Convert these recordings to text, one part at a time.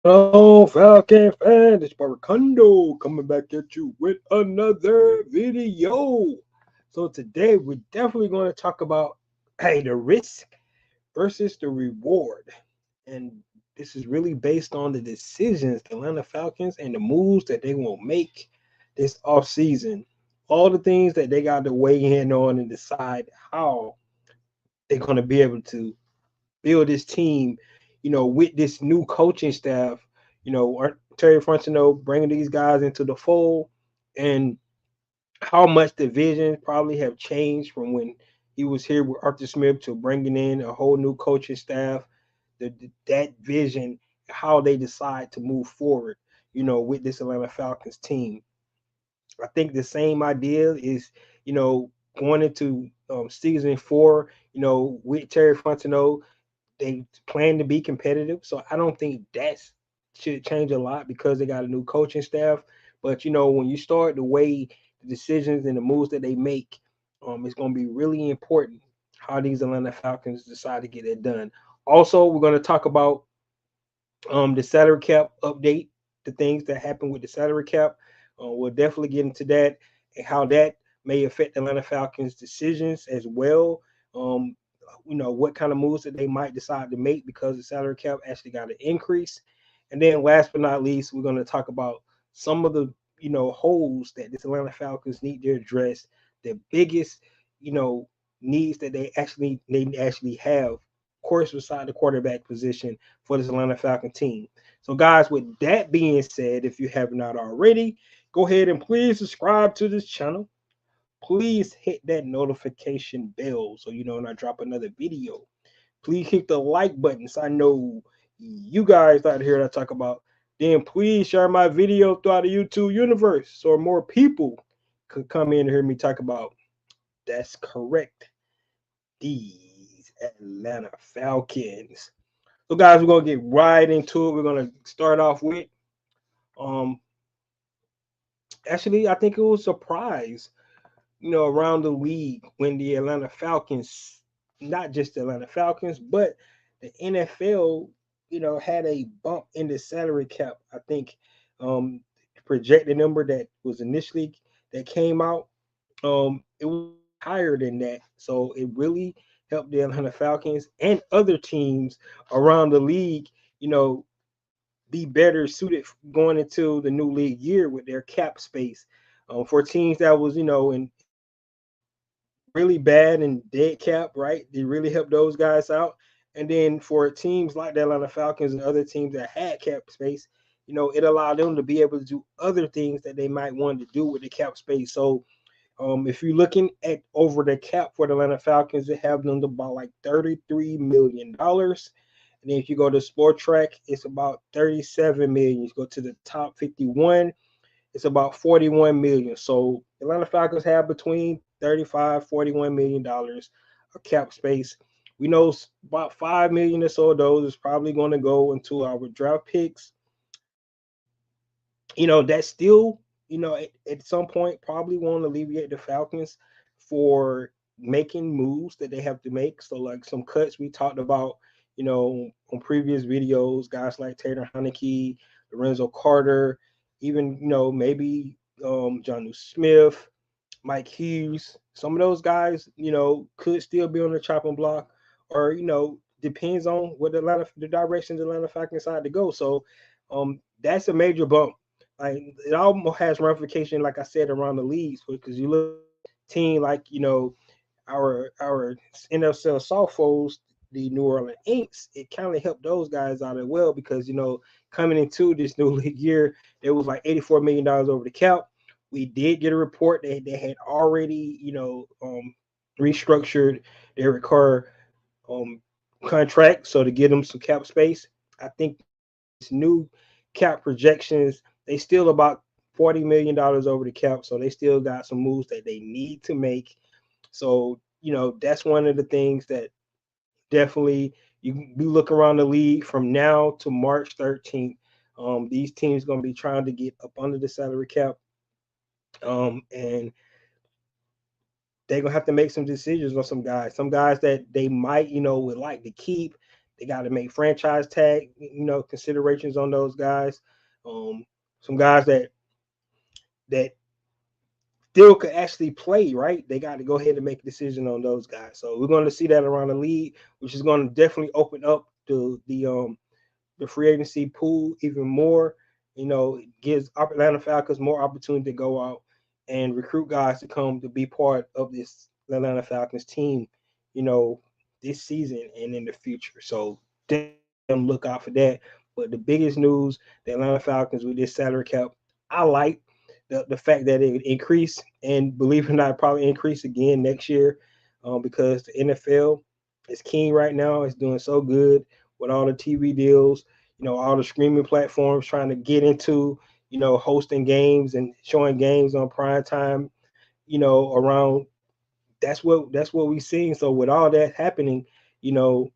Hello, Falcon fan. It's Barakundo coming back at you with another video. So today we're definitely going to talk about the risk versus the reward, and this is really based on the decisions the Atlanta Falcons and the moves that they will make this off season. All the things that they got to weigh in on and decide how they're going to be able to build this team, with this new coaching staff, Terry Fontenot bringing these guys into the fold, and how much the vision probably have changed from when he was here with Arthur Smith to bringing in a whole new coaching staff, that vision, how they decide to move forward, with this Atlanta Falcons team. I think the same idea is, going into season four, with Terry Fontenot, they plan to be competitive. So I don't think that should change a lot because they got a new coaching staff. But when you start to weigh the decisions and the moves that they make, it's going to be really important how these Atlanta Falcons decide to get it done. Also, we're going to talk about the salary cap update, the things that happen with the salary cap. We'll definitely get into that and how that may affect the Atlanta Falcons' decisions as well. Um, what kind of moves that they might decide to make because the salary cap actually got an increase. And then last but not least, we're going to talk about some of the holes that this Atlanta Falcons need to address, the biggest you know needs that they actually have, of course, beside the quarterback position for this Atlanta Falcon team. So, guys, with that being said, if you have not already, go ahead and please subscribe to this channel. Please hit that notification bell so you know when I drop another video. Please hit the like button so I know you guys out here that I talk about. Then please share my video throughout the YouTube universe so more people could come in and hear me talk about. That's correct. These Atlanta Falcons. So, guys, we're gonna get right into it. We're gonna start off with um actually I think it was a surprise, around the league when the Atlanta Falcons, not just the Atlanta Falcons, but the NFL, had a bump in the salary cap. I think the projected number that was initially that came out, it was higher than that. So it really helped the Atlanta Falcons and other teams around the league, you know, be better suited going into the new league year with their cap space. For teams that was, in really bad and dead cap, right? They really helped those guys out. And then for teams like the Atlanta Falcons and other teams that had cap space, it allowed them to be able to do other things that they might want to do with the cap space. So if you're looking at over the cap for the Atlanta Falcons, they have them to about like $33 million. And then if you go to Sport Track, it's about 37 million. You go to the top 51, it's about 41 million. So Atlanta Falcons have between 35, $41 million of cap space. We know about 5 million or so of those is probably going to go into our draft picks. That's still, at some point probably won't alleviate the Falcons for making moves that they have to make. So like some cuts we talked about, on previous videos, guys like Taylor Heineke, Lorenzo Carter, even, maybe John Smith, Mike Hughes, some of those guys, could still be on the chopping block, or depends on what the direction the Atlanta Falcons decide to go. So, that's a major bump. Like it almost has ramification, like I said, around the leagues because you look team like our NFL soft foes, the New Orleans Inks, it kind of helped those guys out as well because coming into this new league year, there was like $84 million over the cap. We did get a report that they had already restructured their recur um, contract so to get them some cap space. I think this new cap projections, they still about $40 million over the cap, so they still got some moves that they need to make. So that's one of the things that definitely you look around the league from now to March 13th. These teams going to be trying to get up under the salary cap, and they're gonna have to make some decisions on some guys. Some guys that they might, would like to keep. They got to make franchise tag, considerations on those guys. Some guys that still could actually play, right? They got to go ahead and make a decision on those guys. So we're going to see that around the league, which is going to definitely open up the free agency pool even more. It gives Atlanta Falcons more opportunity to go out and recruit guys to come to be part of this Atlanta Falcons team, you know, this season and in the future. So definitely look out for that. But the biggest news, the Atlanta Falcons with this salary cap, I like the fact that it increased, and believe it or not, probably increase again next year, because the NFL is king right now. It's doing so good with all the TV deals, all the streaming platforms trying to get into, hosting games and showing games on prime time, around. That's what we've seen. So with all that happening, you know,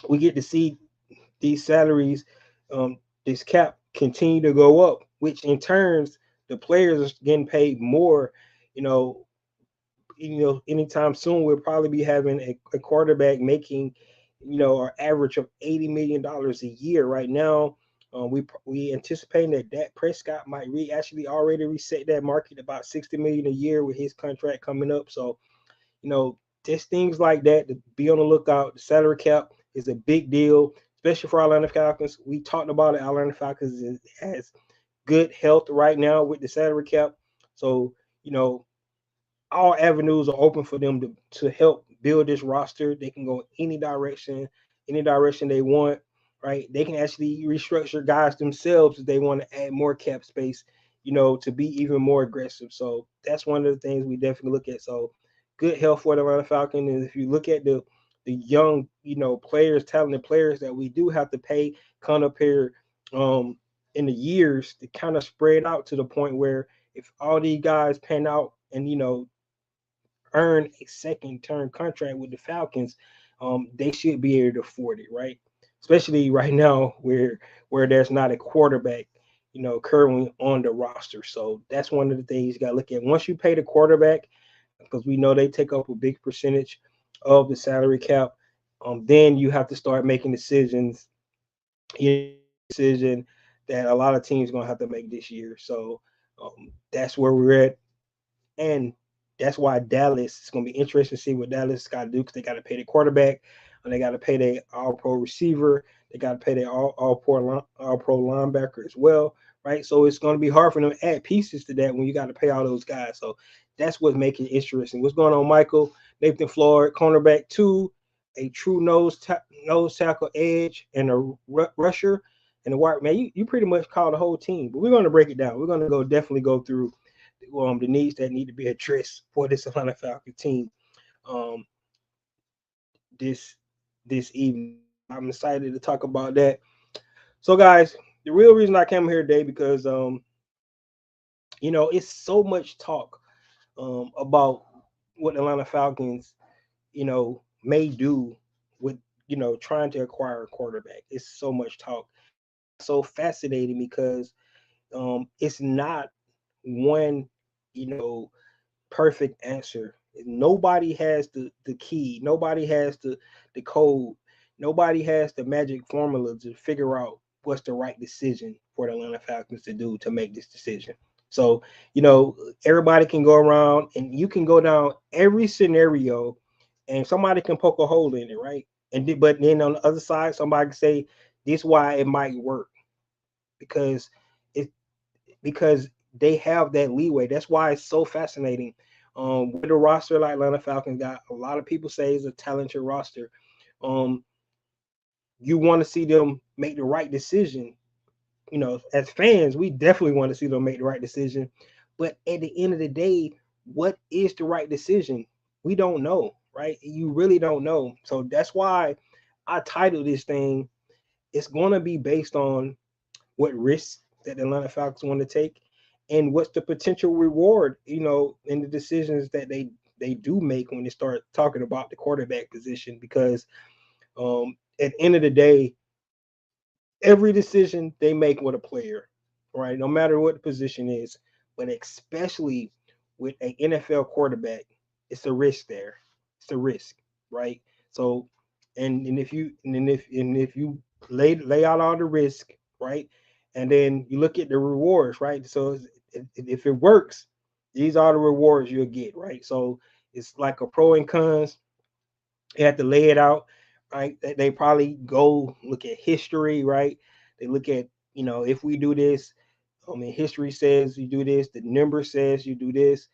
we get to see these salaries, this cap continue to go up, which in turns the players are getting paid more. You know, anytime soon we'll probably be having a quarterback making, our average of $80 million a year right now. We anticipating that Dak Prescott might actually already reset that market about 60 million a year with his contract coming up. So just things like that to be on the lookout. The salary cap is a big deal, especially for Atlanta Falcons. We talked about it. Atlanta Falcons has good health right now with the salary cap. So, all avenues are open for them to help build this roster. They can go any direction they want, right? They can actually restructure guys themselves if they want to add more cap space, to be even more aggressive. So that's one of the things we definitely look at. So good health for the Atlanta Falcons. And if you look at the young, players, talented players that we do have to pay kind of here in the years to kind of spread out to the point where if all these guys pan out and earn a second term contract with the Falcons, they should be able to afford it, right? Especially right now where there's not a quarterback, currently on the roster. So that's one of the things you got to look at. Once you pay the quarterback, because we know they take up a big percentage of the salary cap, then you have to start making decisions. Decision that a lot of teams gonna have to make this year. So that's where we're at, and that's why Dallas is going to be interesting to see what Dallas got to do because they got to pay the quarterback and they got to pay their all pro receiver. They got to pay their all pro linebacker as well, right? So it's going to be hard for them to add pieces to that when you got to pay all those guys. So that's what's making it interesting. What's going on, Michael? Nathan Floyd, cornerback two, a true nose tackle edge, and a rusher. And the wide man, you pretty much call the whole team, but we're going to break it down. We're going to definitely go through the needs that need to be addressed for this Atlanta Falcons team um, this evening. I'm excited to talk about that. So, guys, the real reason I came here today because it's so much talk about what the Atlanta Falcons may do with trying to acquire a quarterback. It's so much talk. So fascinating because it's not one you know perfect answer. Nobody has the key. Nobody has the code. Nobody has the magic formula to figure out what's the right decision for the Atlanta Falcons to do to make this decision. So, everybody can go around and you can go down every scenario and somebody can poke a hole in it, right? But then on the other side, somebody can say this why it might work because it because they have that leeway. That's why it's so fascinating. With a roster like Atlanta Falcons got, a lot of people say is a talented roster. Um, you want to see them make the right decision. As fans, we definitely want to see them make the right decision. But at the end of the day, what is the right decision? We don't know, right? You really don't know. So that's why I titled this thing. It's going to be based on what risks that the Atlanta Falcons want to take, and what's the potential reward, in the decisions that they do make when they start talking about the quarterback position. Because at the end of the day, every decision they make with a player, right, no matter what the position is, but especially with an NFL quarterback, it's a risk there. It's a risk, right? So And if you lay out all the risk, right, and then you look at the rewards, right? So if it works, these are the rewards you'll get, right? So it's like a pro and cons. You have to lay it out, right? They probably go look at history, right? They look at, if we do this, I mean, history says you do this, the number says you do this.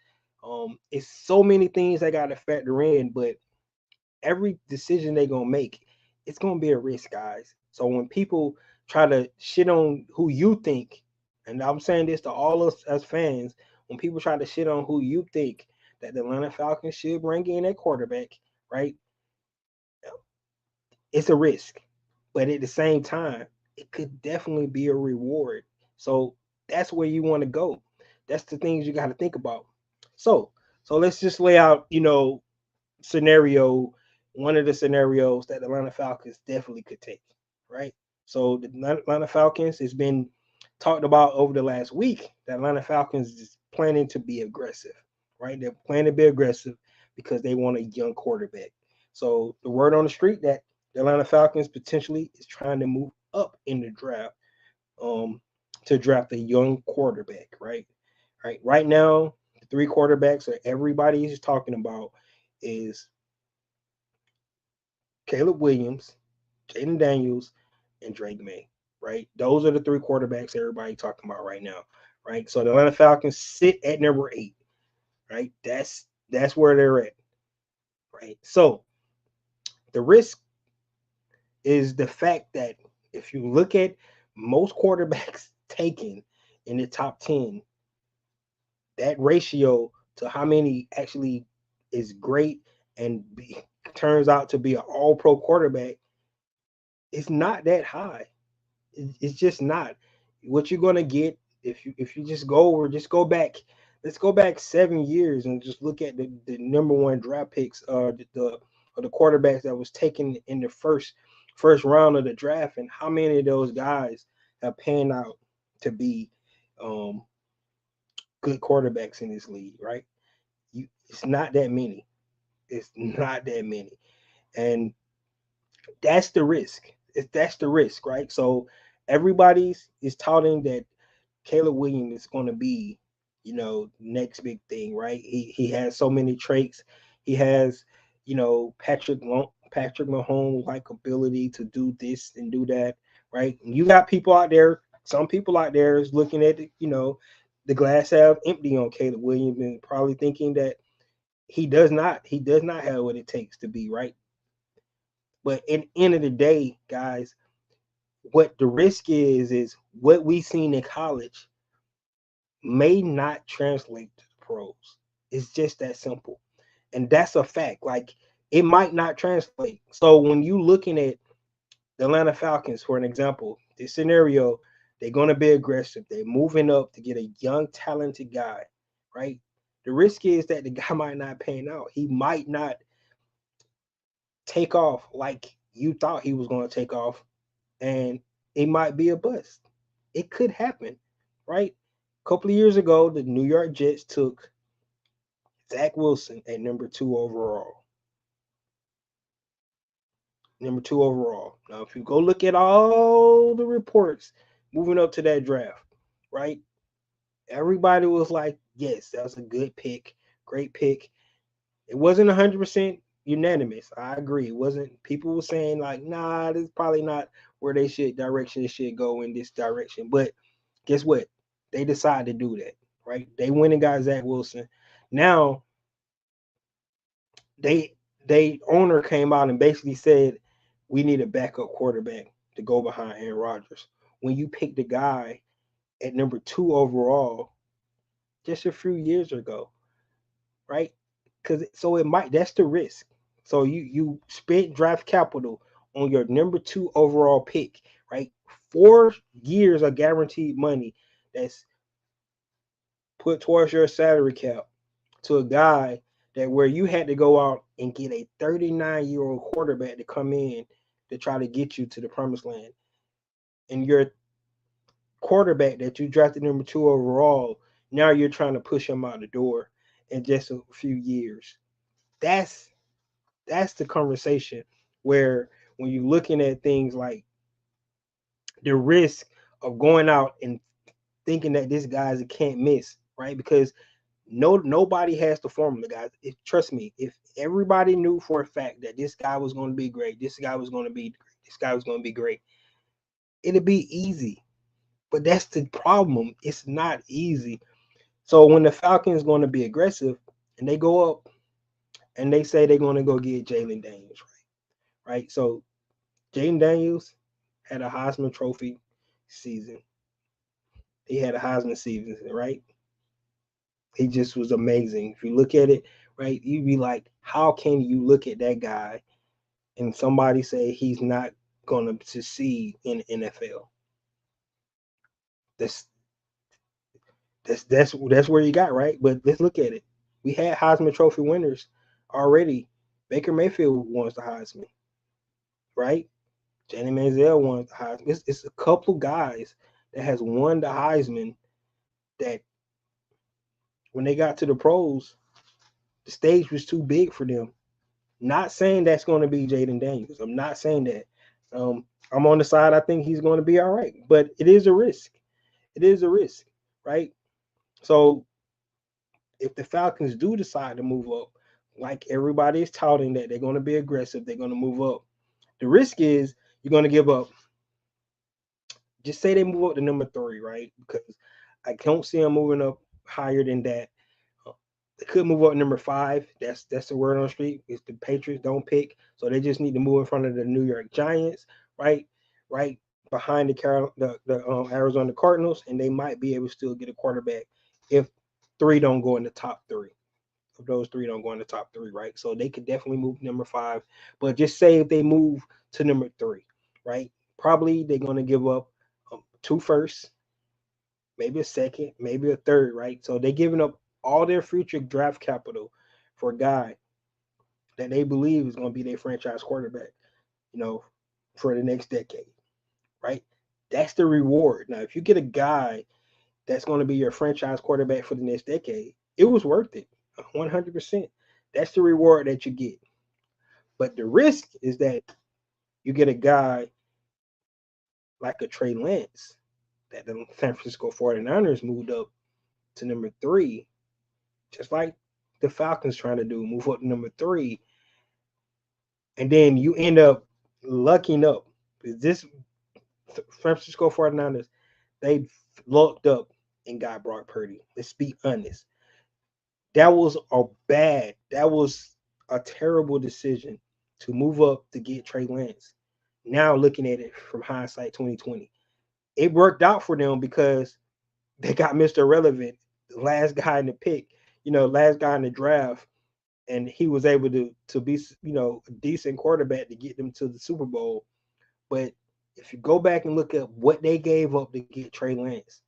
It's so many things they got to factor in, but every decision they're gonna make, it's gonna be a risk, guys. So when people try to shit on who you think, and I'm saying this to all us as fans, when people try to shit on who you think that the Atlanta Falcons should bring in at quarterback, right? It's a risk, but at the same time, it could definitely be a reward. So that's where you want to go. That's the things you got to think about. So, so let's just lay out, scenario, one of the scenarios that the Atlanta Falcons definitely could take, right? So the Atlanta Falcons has been talked about over the last week. The Atlanta Falcons is planning to be aggressive, right? They're planning to be aggressive because they want a young quarterback. So the word on the street that the Atlanta Falcons potentially is trying to move up in the draft, um, to draft a young quarterback, right? Right now, the three quarterbacks that everybody is talking about is Caleb Williams, Jaden Daniels, and Drake May, right? Those are the three quarterbacks everybody talking about right now, right? So the Atlanta Falcons sit at number 8, right? That's where they're at, right? So the risk is the fact that if you look at most quarterbacks taken in the top 10, that ratio to how many actually is great and turns out to be an all pro quarterback, it's not that high. It's just not what you're gonna get if you just go back. Let's go back 7 years and just look at the number one draft picks, the quarterbacks that was taken in the first round of the draft, and how many of those guys have panned out to be um, good quarterbacks in this league, right? It's not that many. It's not that many, and that's the risk. That's the risk, right? So everybody's is touting that Caleb Williams is going to be, next big thing, right? He has so many traits. He has, Patrick Mahomes like ability to do this and do that, right? And you got people out there. Some people out there is looking at the glass half empty on Caleb Williams and probably thinking that he does not have what it takes to be right. But at the end of the day, guys, what the risk is what we seen in college may not translate to the pros. It's just that simple. And that's a fact. Like it might not translate. So when you looking at the Atlanta Falcons, for an example, this scenario, they're gonna be aggressive. They're moving up to get a young, talented guy, right? The risk is that the guy might not pan out. He might not take off like you thought he was gonna take off, and it might be a bust. It could happen, right? A couple of years ago, the New York Jets took Zach Wilson at number 2 overall. Number 2 overall. Now, if you go look at all the reports moving up to that draft, right? Everybody was like, yes, that was a good pick, great pick. It wasn't 100% unanimous. I agree. It wasn't. People were saying like, nah, this is probably not where they should go in this direction. But guess what? They decided to do that, right? They went and got Zach Wilson. Now they owner came out and basically said we need a backup quarterback to go behind Aaron Rodgers. When you picked the guy at number 2 overall just a few years ago, right? Because so it might that's the risk. So you spent draft capital on your number 2 overall pick, right? 4 years of guaranteed money that's put towards your salary cap to a guy that where you had to go out and get a 39-year-old quarterback to come in to try to get you to the promised land. And your quarterback that you drafted number 2 overall, now you're trying to push him out the door in just a few years. That's the conversation where when you're looking at things like the risk of going out and thinking that this guy's a can't miss, right? Because nobody has the formula, guys. Trust me, if everybody knew for a fact that this guy was going to be great, this guy was going to be great, this guy was going to be great, it'd be easy. But that's the problem. It's not easy. So when the Falcons going to be aggressive and they go up and they say they're going to go get Jalen Daniels, right? Right. So Jalen Daniels had a Heisman Trophy season. He had a Heisman season, right? He just was amazing. If you look at it, right, you'd be like, how can you look at that guy and somebody say he's not going to succeed in the NFL? That's that's where you got, right. But let's look at it. We had Heisman Trophy winners already. Baker Mayfield wants the Heisman, right? Johnny Manziel won the Heisman. It's a couple guys that has won the Heisman that when they got to the pros, the stage was too big for them. Not saying that's going to be Jaden Daniels. I'm not saying that. I'm on the side. I think he's going to be all right, but it is a risk. It is a risk, right? So if the Falcons do decide to move up, like everybody is touting that they're going to be aggressive, they're going to move up. The risk is you're going to give up. Just say they move up to number 3, right? Because I don't see them moving up higher than that. They could move up number 5. That's the word on the street. It's the Patriots don't pick, so they just need to move in front of the New York Giants, right? Right behind the Arizona Cardinals, and they might be able to still get a quarterback if 3 don't go in the top 3. If those 3 don't go in the top 3, right? So they could definitely move number 5. But just say if they move to number 3, right? Probably they're going to give up 2 firsts, maybe a second, maybe a third, right? So they're giving up all their future draft capital for a guy that they believe is going to be their franchise quarterback, for the next decade, right? That's the reward. Now, if you get a guy that's going to be your franchise quarterback for the next decade, it was worth it, 100%. That's the reward that you get. But the risk is that you get a guy like a Trey Lance that the San Francisco 49ers moved up to number 3, just like the Falcons trying to do, move up to number 3, and then you end up lucking up. This San Francisco 49ers, they lucked up and got Brock Purdy. Let's be honest. That was a terrible decision to move up to get Trey Lance. Now looking at it from hindsight 2020, it worked out for them because they got Mr. Relevant, the last guy in the pick, last guy in the draft, and he was able to be, a decent quarterback to get them to the Super Bowl. But if you go back and look at what they gave up to get Trey Lance,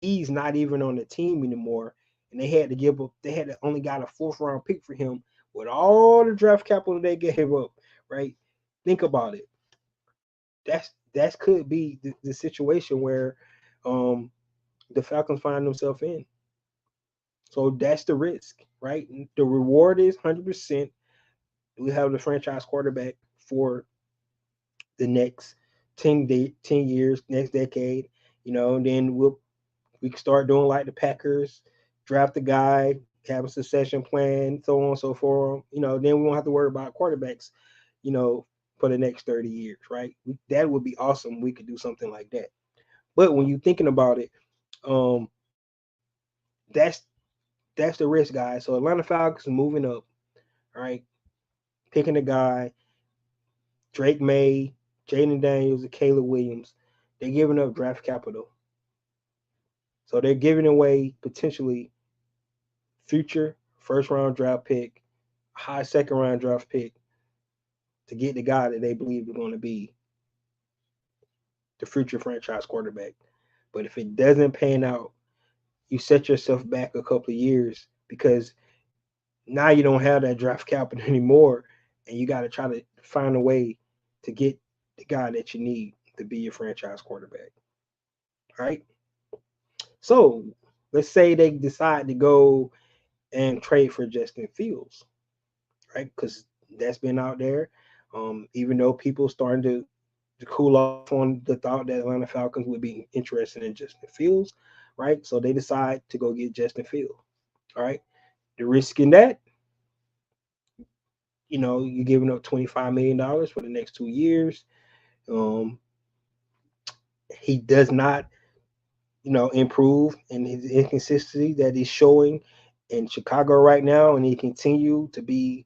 he's not even on the team anymore, and they had to give up. They had to only got a 4th-round pick for him with all the draft capital they gave up. Right? Think about it. That could be the situation where the Falcons find themselves in. So that's the risk, right? The reward is 100%. We have the franchise quarterback for the next 10 years, next decade, and then we can start doing like the Packers, draft a guy, have a succession plan, so on and so forth. Then we won't have to worry about quarterbacks, for the next 30 years, right? That would be awesome. We could do something like that. But when you're thinking about it, um, that's that's the risk, guys. So Atlanta Falcons moving up, right? Picking a guy, Drake May, Jaden Daniels, and Caleb Williams. They're giving up draft capital. So they're giving away potentially future 1st-round draft pick, high 2nd-round draft pick to get the guy that they believe is going to be the future franchise quarterback. But if it doesn't pan out, you set yourself back a couple of years because now you don't have that draft capital anymore, and you got to try to find a way to get the guy that you need to be your franchise quarterback. All right. So let's say they decide to go and trade for Justin Fields, right? Because that's been out there. Even though people starting to cool off on the thought that Atlanta Falcons would be interested in Justin Fields, right? So they decide to go get Justin Fields. All right. The risk in that, you're giving up $25 million for the next 2 years. Um, he does not, improve in his inconsistency that he's showing in Chicago right now, and he continue to be,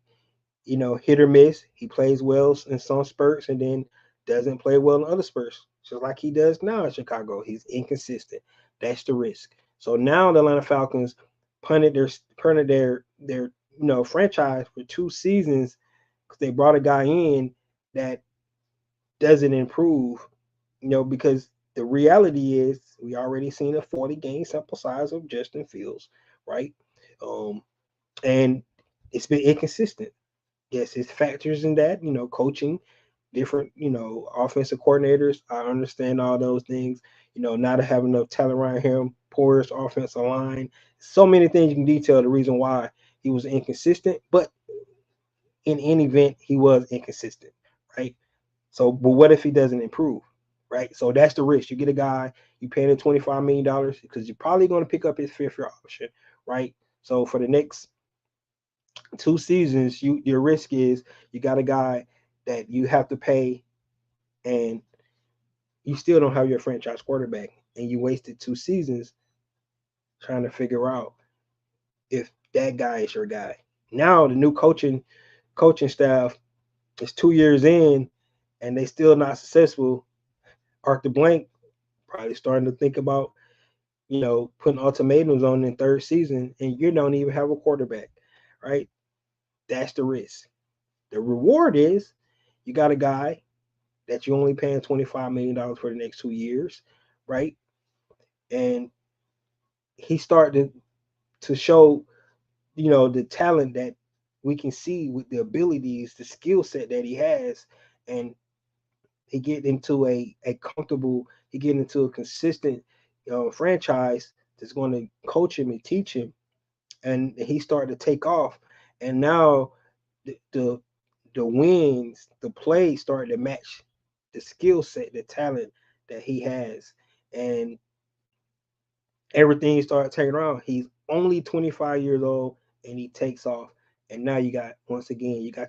hit or miss. He plays well in some spurts and then doesn't play well in other spurts, just like he does now in Chicago. He's inconsistent. That's the risk. So now the Atlanta Falcons punted their franchise for 2 seasons because they brought a guy in that doesn't improve. Because the reality is we already seen a 40 game sample size of Justin Fields, right? Um, and it's been inconsistent. Yes, it's factors in that, coaching, different, offensive coordinators. I understand all those things, not having enough talent around him, porous offensive line. So many things you can detail the reason why he was inconsistent, but in any event, he was inconsistent, right? So, but what if he doesn't improve, right? So that's the risk. You get a guy, you pay him $25 million because you're probably going to pick up his fifth year option, right? So for the next 2 seasons, your risk is you got a guy that you have to pay, and you still don't have your franchise quarterback, and you wasted 2 seasons trying to figure out if that guy is your guy. Now the new coaching staff is 2 years in, and they still not successful. Arthur Blank probably starting to think about putting ultimatums on in third season, and you don't even have a quarterback, right? That's the risk. The reward is you got a guy that you're only paying $25 million for the next 2 years, right? And he started to show, the talent that we can see with the abilities, the skill set that he has, and he get into a comfortable, he get into a consistent franchise that's going to coach him and teach him, and he started to take off, and now the the wins, the play started to match the skill set, the talent that he has, and everything started taking around. He's only 25 years old, and he takes off, and now you got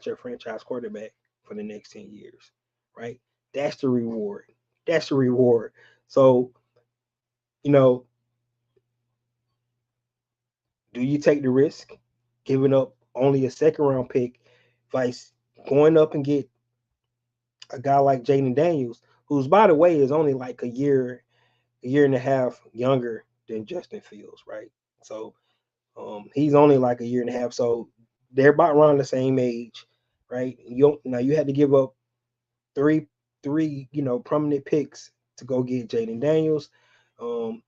your franchise quarterback for the next 10 years, right? That's the reward. That's the reward. So, you know, do you take the risk giving up only a second round pick, vice going up and get a guy like Jaden Daniels, who's by the way is only like a year and a half younger than Justin Fields, right? So he's only like a year and a half. So they're about around the same age, right? You had to give up three prominent picks to go get Jaden Daniels. Um,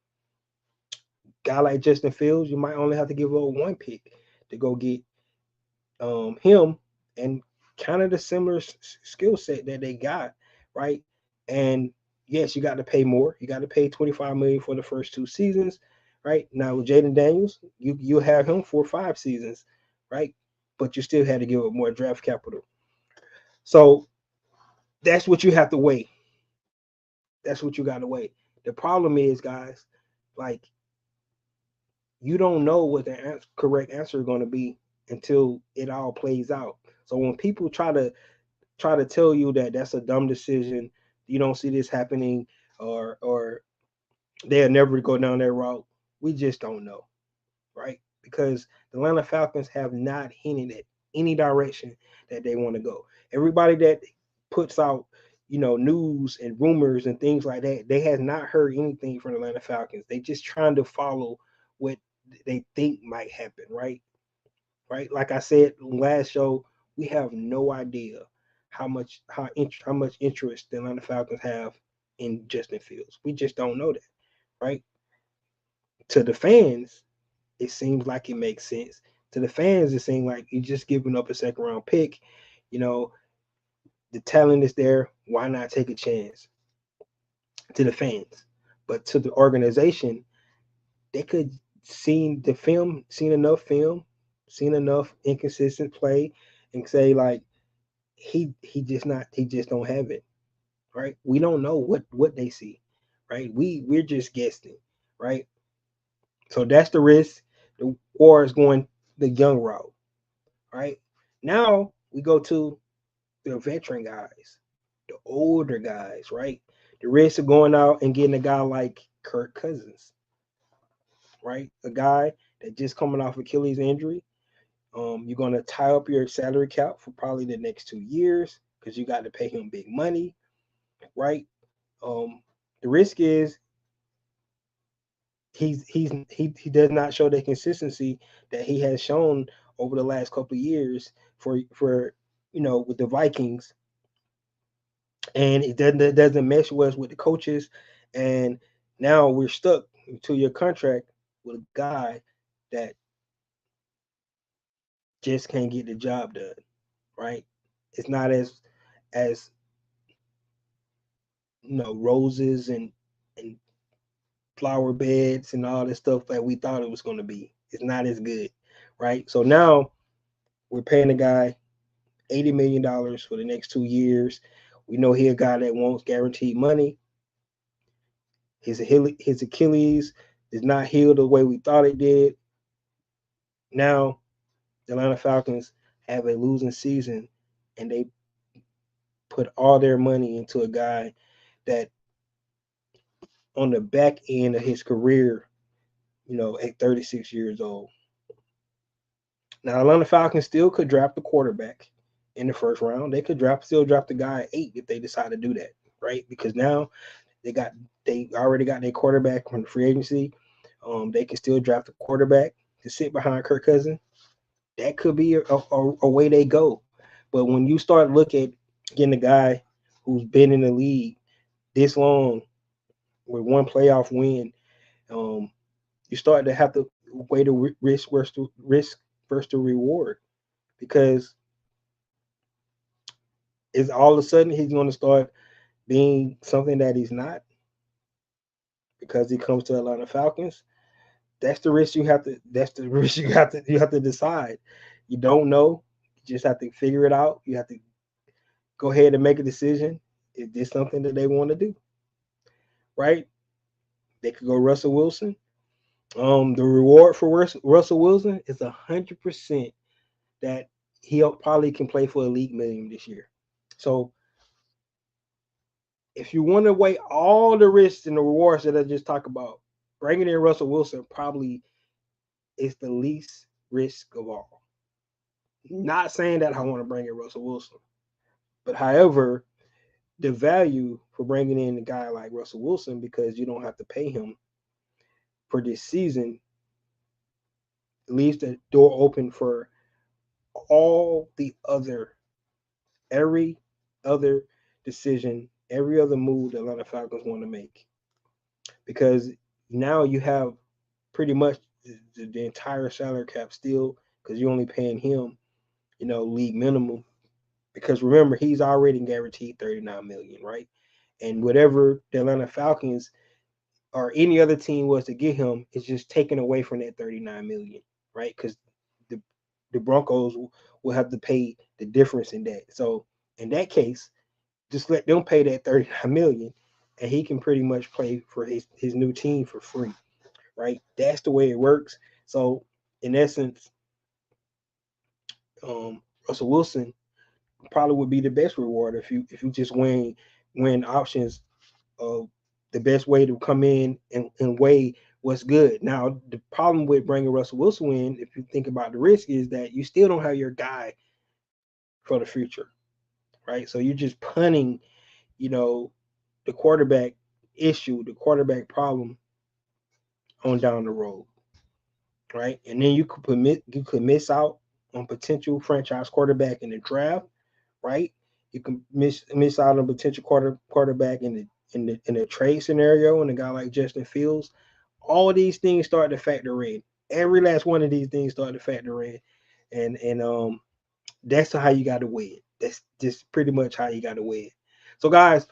Guy like Justin Fields, you might only have to give up one pick to go get him, and kind of the similar skill set that they got, right? And yes, you got to pay more. You got to pay 25 million for the first 2 seasons, right? Now with Jaden Daniels, you have him for 5 seasons, right? But you still had to give up more draft capital. So that's what you have to weigh. That's what you got to weigh. The problem is, guys, like you don't know what the correct answer is going to be until it all plays out. So when people try to tell you that that's a dumb decision, you don't see this happening, or they'll never go down that route, we just don't know, right? Because the Atlanta Falcons have not hinted at any direction that they want to go. Everybody that puts out, news and rumors and things like that, they have not heard anything from the Atlanta Falcons. They just trying to follow what they think might happen, right? Right? Like I said last show, we have no idea how much interest the Atlanta Falcons have in Justin Fields. We just don't know that, right? To the fans, it seems like it makes sense. To the fans, it seems like you're just giving up a second round pick. You know, the talent is there. Why not take a chance? To the fans, but to the organization, they could seen enough film, seen enough inconsistent play, and say like he just don't have it, right? We don't know what they see, right? We're just guessing, right? So that's the risk. The war is going the young route, right? Now we go to the veteran guys, the older guys, right? The risk of going out and getting a guy like Kirk Cousins, right? A guy that just coming off Achilles injury. You're gonna tie up your salary cap for probably the next 2 years because you got to pay him big money, right? Um, the risk is he does not show the consistency that he has shown over the last couple of years for with the Vikings, and it doesn't mesh well with the coaches, and now we're stuck to your contract with a guy that just can't get the job done, right? It's not as roses and flower beds and all this stuff that we thought it was going to be. It's not as good, right? So now we're paying a guy $80 million for the next 2 years. We know he a guy that wants guaranteed money. His Achilles is not healed the way we thought it did. Now the Atlanta Falcons have a losing season, and they put all their money into a guy that on the back end of his career, at 36 years old. Now, Atlanta Falcons still could draft the quarterback in the first round. They could still draft the guy at 8 if they decide to do that, right? Because now they already got their quarterback from the free agency. They can still draft a quarterback to sit behind Kirk Cousins. That could be a way they go. But when you start looking at getting a guy who's been in the league this long with one playoff win, you start to have to weigh the risk versus the reward, because is all of a sudden he's going to start being something that he's not because he comes to Atlanta Falcons. That's the risk you have to. That's the risk you have to decide. You don't know. You just have to figure it out. You have to go ahead and make a decision. Is this something that they want to do? Right? They could go Russell Wilson. The reward for Russell Wilson is 100% that he probably can play for a league million this year. So if you want to weigh all the risks and the rewards that I just talked about, bringing in Russell Wilson probably is the least risk of all. Not saying that I want to bring in Russell Wilson, but however, the value for bringing in a guy like Russell Wilson, because you don't have to pay him for this season, leaves the door open for all the every other decision, every other move that a lot of Falcons want to make. Because now you have pretty much the entire salary cap still, because you're only paying him, league minimum. Because remember, he's already guaranteed 39 million, right? And whatever the Atlanta Falcons or any other team was to get him, is just taken away from that 39 million, right? Because the the Broncos will have to pay the difference in that. So in that case, just let them pay that 39 million, and he can pretty much play for his new team for free, right? That's the way it works. So in essence, Russell Wilson probably would be the best reward if you just win options of the best way to come in and weigh what's good. Now, the problem with bringing Russell Wilson in, if you think about the risk, is that you still don't have your guy for the future, right? So you're just punting, you know, the quarterback issue, the quarterback problem on down the road, right? And then you could miss out on potential franchise quarterback in the draft, right? You can miss out on potential quarterback in the trade scenario, and a guy like Justin Fields. All these things start to factor in. Every last one of these things start to factor in, and that's how you got to weigh it. That's just pretty much how you got to weigh it. So, guys,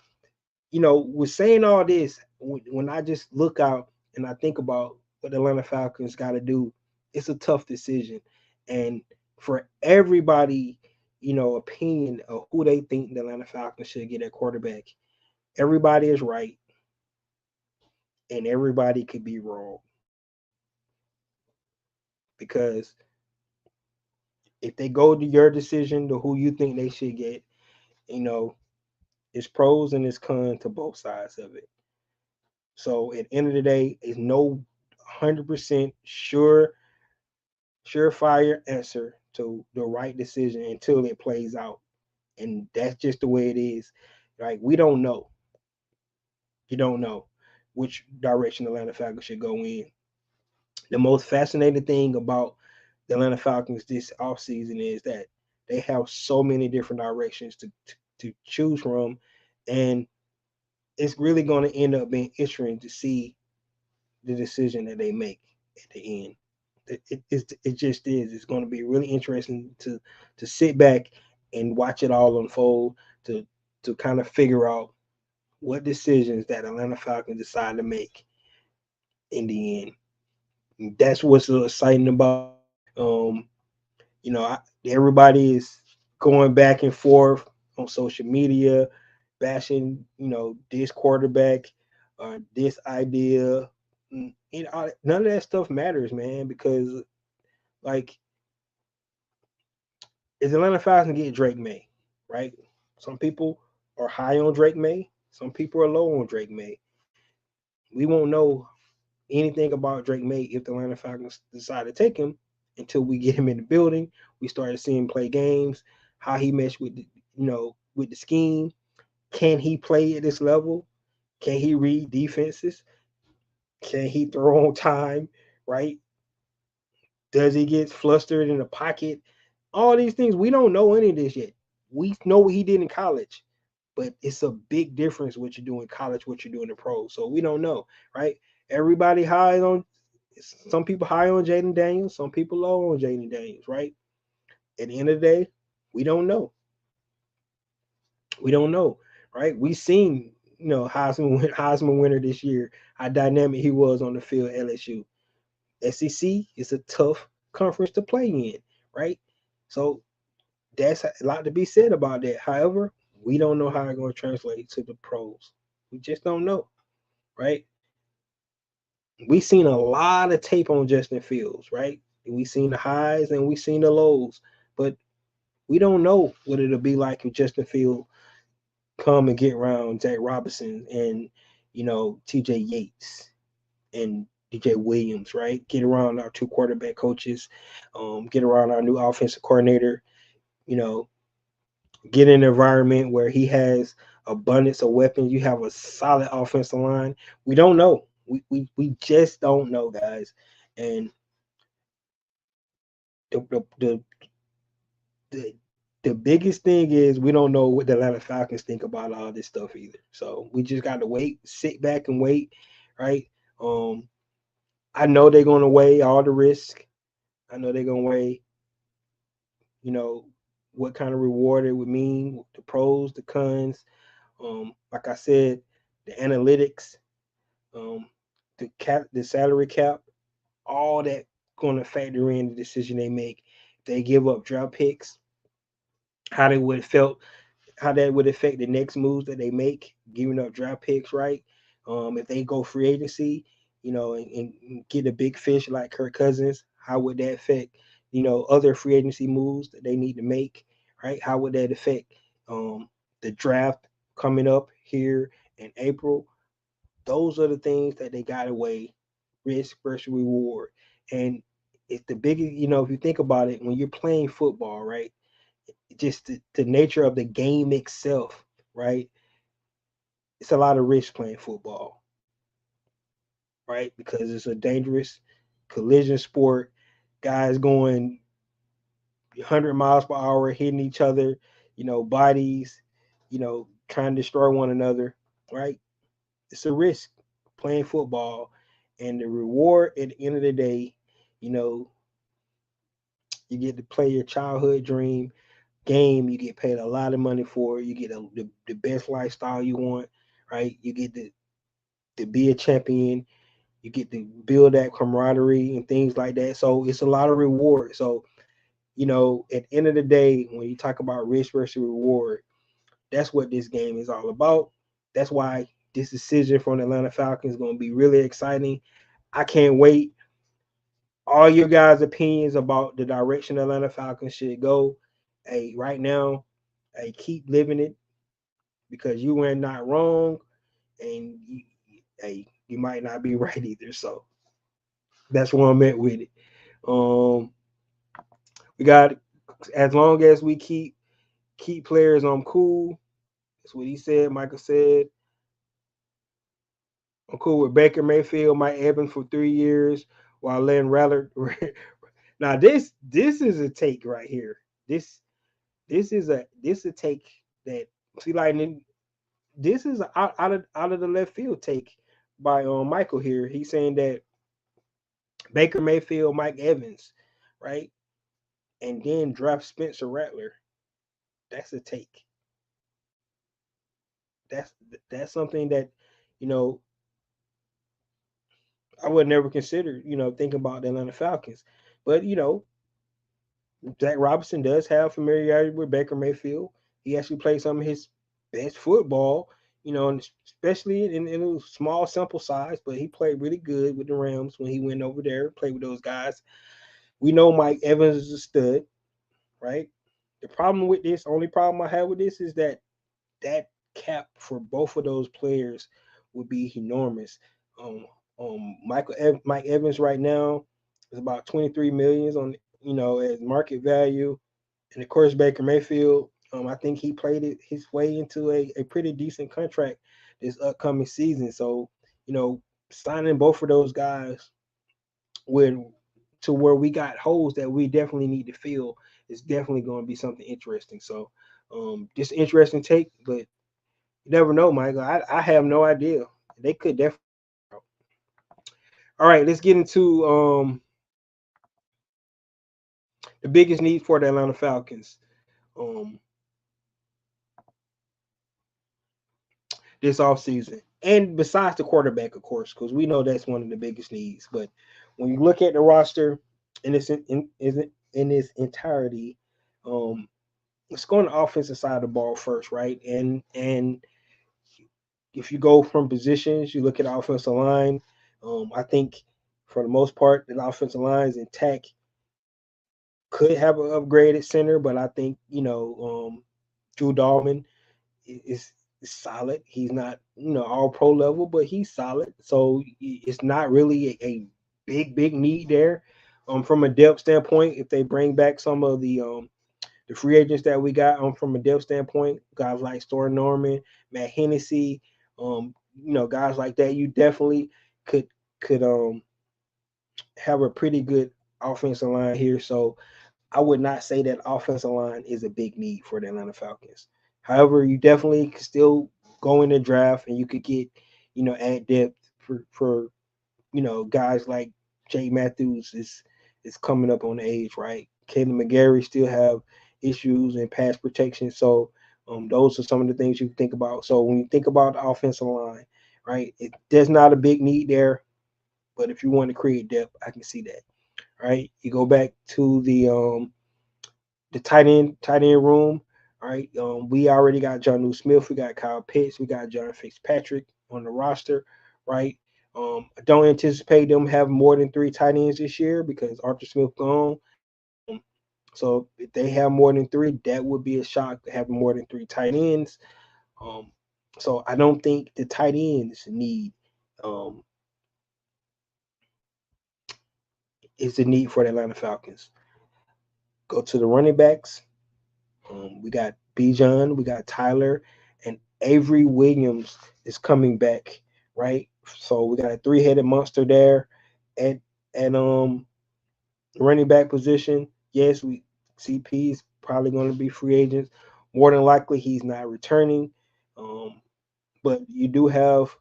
with saying all this, when I just look out and I think about what the Atlanta Falcons got to do, it's a tough decision, and for everybody opinion of who they think the Atlanta Falcons should get at quarterback. Everybody is right, and everybody could be wrong because if they go to your decision to who you think they should get, you know, it's pros and it's cons to both sides of it. So at the end of the day, it's no 100% surefire answer to the right decision until it plays out, and that's just the way it is. Like we don't know, you don't know which direction the Atlanta Falcons should go in. The most fascinating thing about the Atlanta Falcons this offseason is that they have so many different directions to choose from, and it's really going to end up being interesting to see the decision that they make at the end. It just is. It's going to be really interesting to sit back and watch it all unfold to kind of figure out what decisions that Atlanta Falcons decide to make in the end. And that's what's so exciting about it. Everybody is going back and forth on social media, bashing, this quarterback or this idea. None of that stuff matters, man, because like is Atlanta Falcons get Drake May, right? Some people are high on Drake May, some people are low on Drake May. We won't know anything about Drake May if the Atlanta Falcons decide to take him until we get him in the building. We started seeing him play games, how he meshed with with the scheme. Can he play at this level? Can he read defenses? Can he throw on time? Right? Does he get flustered in the pocket? All these things we don't know any of this yet. We know what he did in college, but it's a big difference what you do in college, what you do in the pros. So we don't know, right? Everybody high on some people high on Jaden Daniels, some people low on Jaden Daniels, right? At the end of the day, we don't know. We don't know, right? We seen, Heisman winner this year, how dynamic he was on the field at LSU. SEC is a tough conference to play in, right? So that's a lot to be said about that. However, we don't know how it's going to translate to the pros. We just don't know, right? We seen a lot of tape on Justin Fields, right? We seen the highs and we seen the lows, but we don't know what it'll be like if Justin Fields come and get around Zach Robinson and TJ Yates and DJ Williams, right? Get around our two quarterback coaches, get around our new offensive coordinator, you know, get in an environment where he has abundance of weapons. You have a solid offensive line. We don't know. We just don't know, guys. And the the the the, the biggest thing is we don't know what the Atlanta Falcons think about all this stuff either. So we just got to wait, sit back and wait, right? Um, I know they're going to weigh all the risk. I know they're going to weigh, you know, what kind of reward it would mean, the pros, the cons. Like I said, the analytics, um, the salary cap, all that going to factor in the decision they make. If they give up draft picks, how they would felt, how that would affect the next moves that they make, giving up draft picks, right? If they go free agency, and get a big fish like Kirk Cousins, how would that affect, other free agency moves that they need to make, right? How would that affect the draft coming up here in April? Those are the things that they got to weigh, risk versus reward. And it's the biggest, if you think about it, when you're playing football, right? Just the nature of the game itself, right? It's a lot of risk playing football, right? Because it's a dangerous collision sport. Guys going 100 miles per hour, hitting each other, bodies, trying to destroy one another, right? It's a risk playing football. And the reward at the end of the day, you know, you get to play your childhood dream game. You get paid a lot of money for it. You get the best lifestyle you want, right? You get to be a champion. You get to build that camaraderie and things like that. So it's a lot of reward. So, at the end of the day, when you talk about risk versus reward, that's what this game is all about. That's why this decision from the Atlanta Falcons is going to be really exciting. I can't wait. All your guys' opinions about the direction the Atlanta Falcons should go. Hey, right now, hey, keep living it because you were not wrong, and hey, you might not be right either. So that's where I'm at with it. Um, we got as long as we keep players on cool. That's what he said. Michael said. I'm cool with Baker Mayfield, Mike Evans for 3 years, while letting Rattler. Now this is a take right here. This this is a take that see like this is a out of the left field take by Michael here. He's saying that Baker Mayfield, Mike Evans, right, and then draft Spencer Rattler. That's a take. That's that's something that you know I would never consider. Thinking about the Atlanta Falcons, but Zach Robinson does have familiarity with Baker Mayfield. He actually played some of his best football, and especially in a small sample size, but he played really good with the Rams when he went over there, played with those guys. We know Mike Evans is a stud, right? The problem with this, only problem I have with this is that cap for both of those players would be enormous. Um, Mike Evans right now is about 23 millions on as market value, and of course Baker Mayfield. I think he played his way into a pretty decent contract this upcoming season. So signing both of those guys would to where we got holes that we definitely need to fill is definitely going to be something interesting. So just interesting take, but you never know, Michael. I have no idea. They could definitely. All right, let's get into the biggest need for the Atlanta Falcons um, this offseason. And besides the quarterback, of course, because we know that's one of the biggest needs. But when you look at the roster in its entirety, um, let's go on the offensive side of the ball first, right? And if you go from positions, you look at the offensive line. I think for the most part, the offensive line is intact. Could have an upgraded center, but I think Drew Dalman is solid. He's not all pro level, but he's solid. So it's not really a big need there. From a depth standpoint, if they bring back some of the free agents that we got from a depth standpoint, guys like Storm Norman, Matt Hennessy, guys like that, you definitely could have a pretty good offensive line here. So I would not say that offensive line is a big need for the Atlanta Falcons. However, you definitely could still go in the draft and you could get, add depth for guys like Jay Matthews is coming up on age, right? Caleb McGarry still have issues in pass protection. So those are some of the things you think about. So when you think about the offensive line, right, there's not a big need there, but if you want to create depth, I can see that. Right, you go back to the tight end room. All right, we already got John New Smith, we got Kyle Pitts, we got John Fitzpatrick on the roster, right? I don't anticipate them having more than 3 tight ends this year because Arthur Smith gone. Um, so if they have more than 3, that would be a shock to have more than 3 tight ends. Um, so I don't think the tight ends need um, is the need for the Atlanta Falcons. Go to the running backs. We got Bijan, we got Tyler, and Avery Williams is coming back, right? So we got a three-headed monster there at at running back position. Yes, we CP is probably going to be free agents. More than likely, he's not returning. Um, but you do have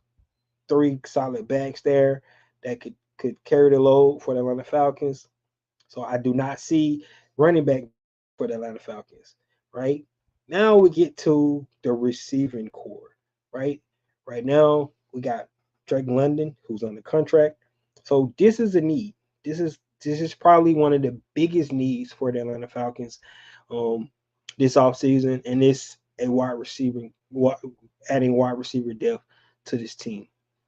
3 solid backs there that could carry the load for the Atlanta Falcons. So I do not see running back for the Atlanta Falcons, right? Now we get to the receiving core, right? Right now we got Drake London, who's on the contract. So this is a need. This is this is probably one of the biggest needs for the Atlanta Falcons um, this offseason, and it's a adding wide receiver depth to this team,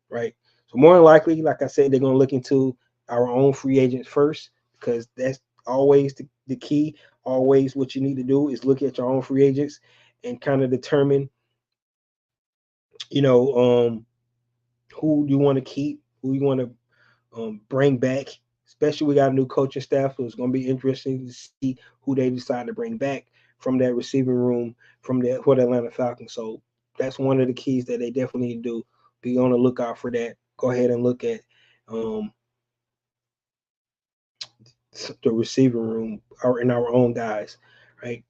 right? So more than likely, like I said, they're going to look into our own free agents first because that's always the key. Always what you need to do is look at your own free agents and kind of determine, you know, who you want to keep, who you want to bring back. Especially we got a new coaching staff, so it's going to be interesting to see who they decide to bring back from that receiving room for the Atlanta Falcons. So that's one of the keys that they definitely need to do. Be on the lookout for that. Go ahead and look at um, the receiving room or in our own guys, right?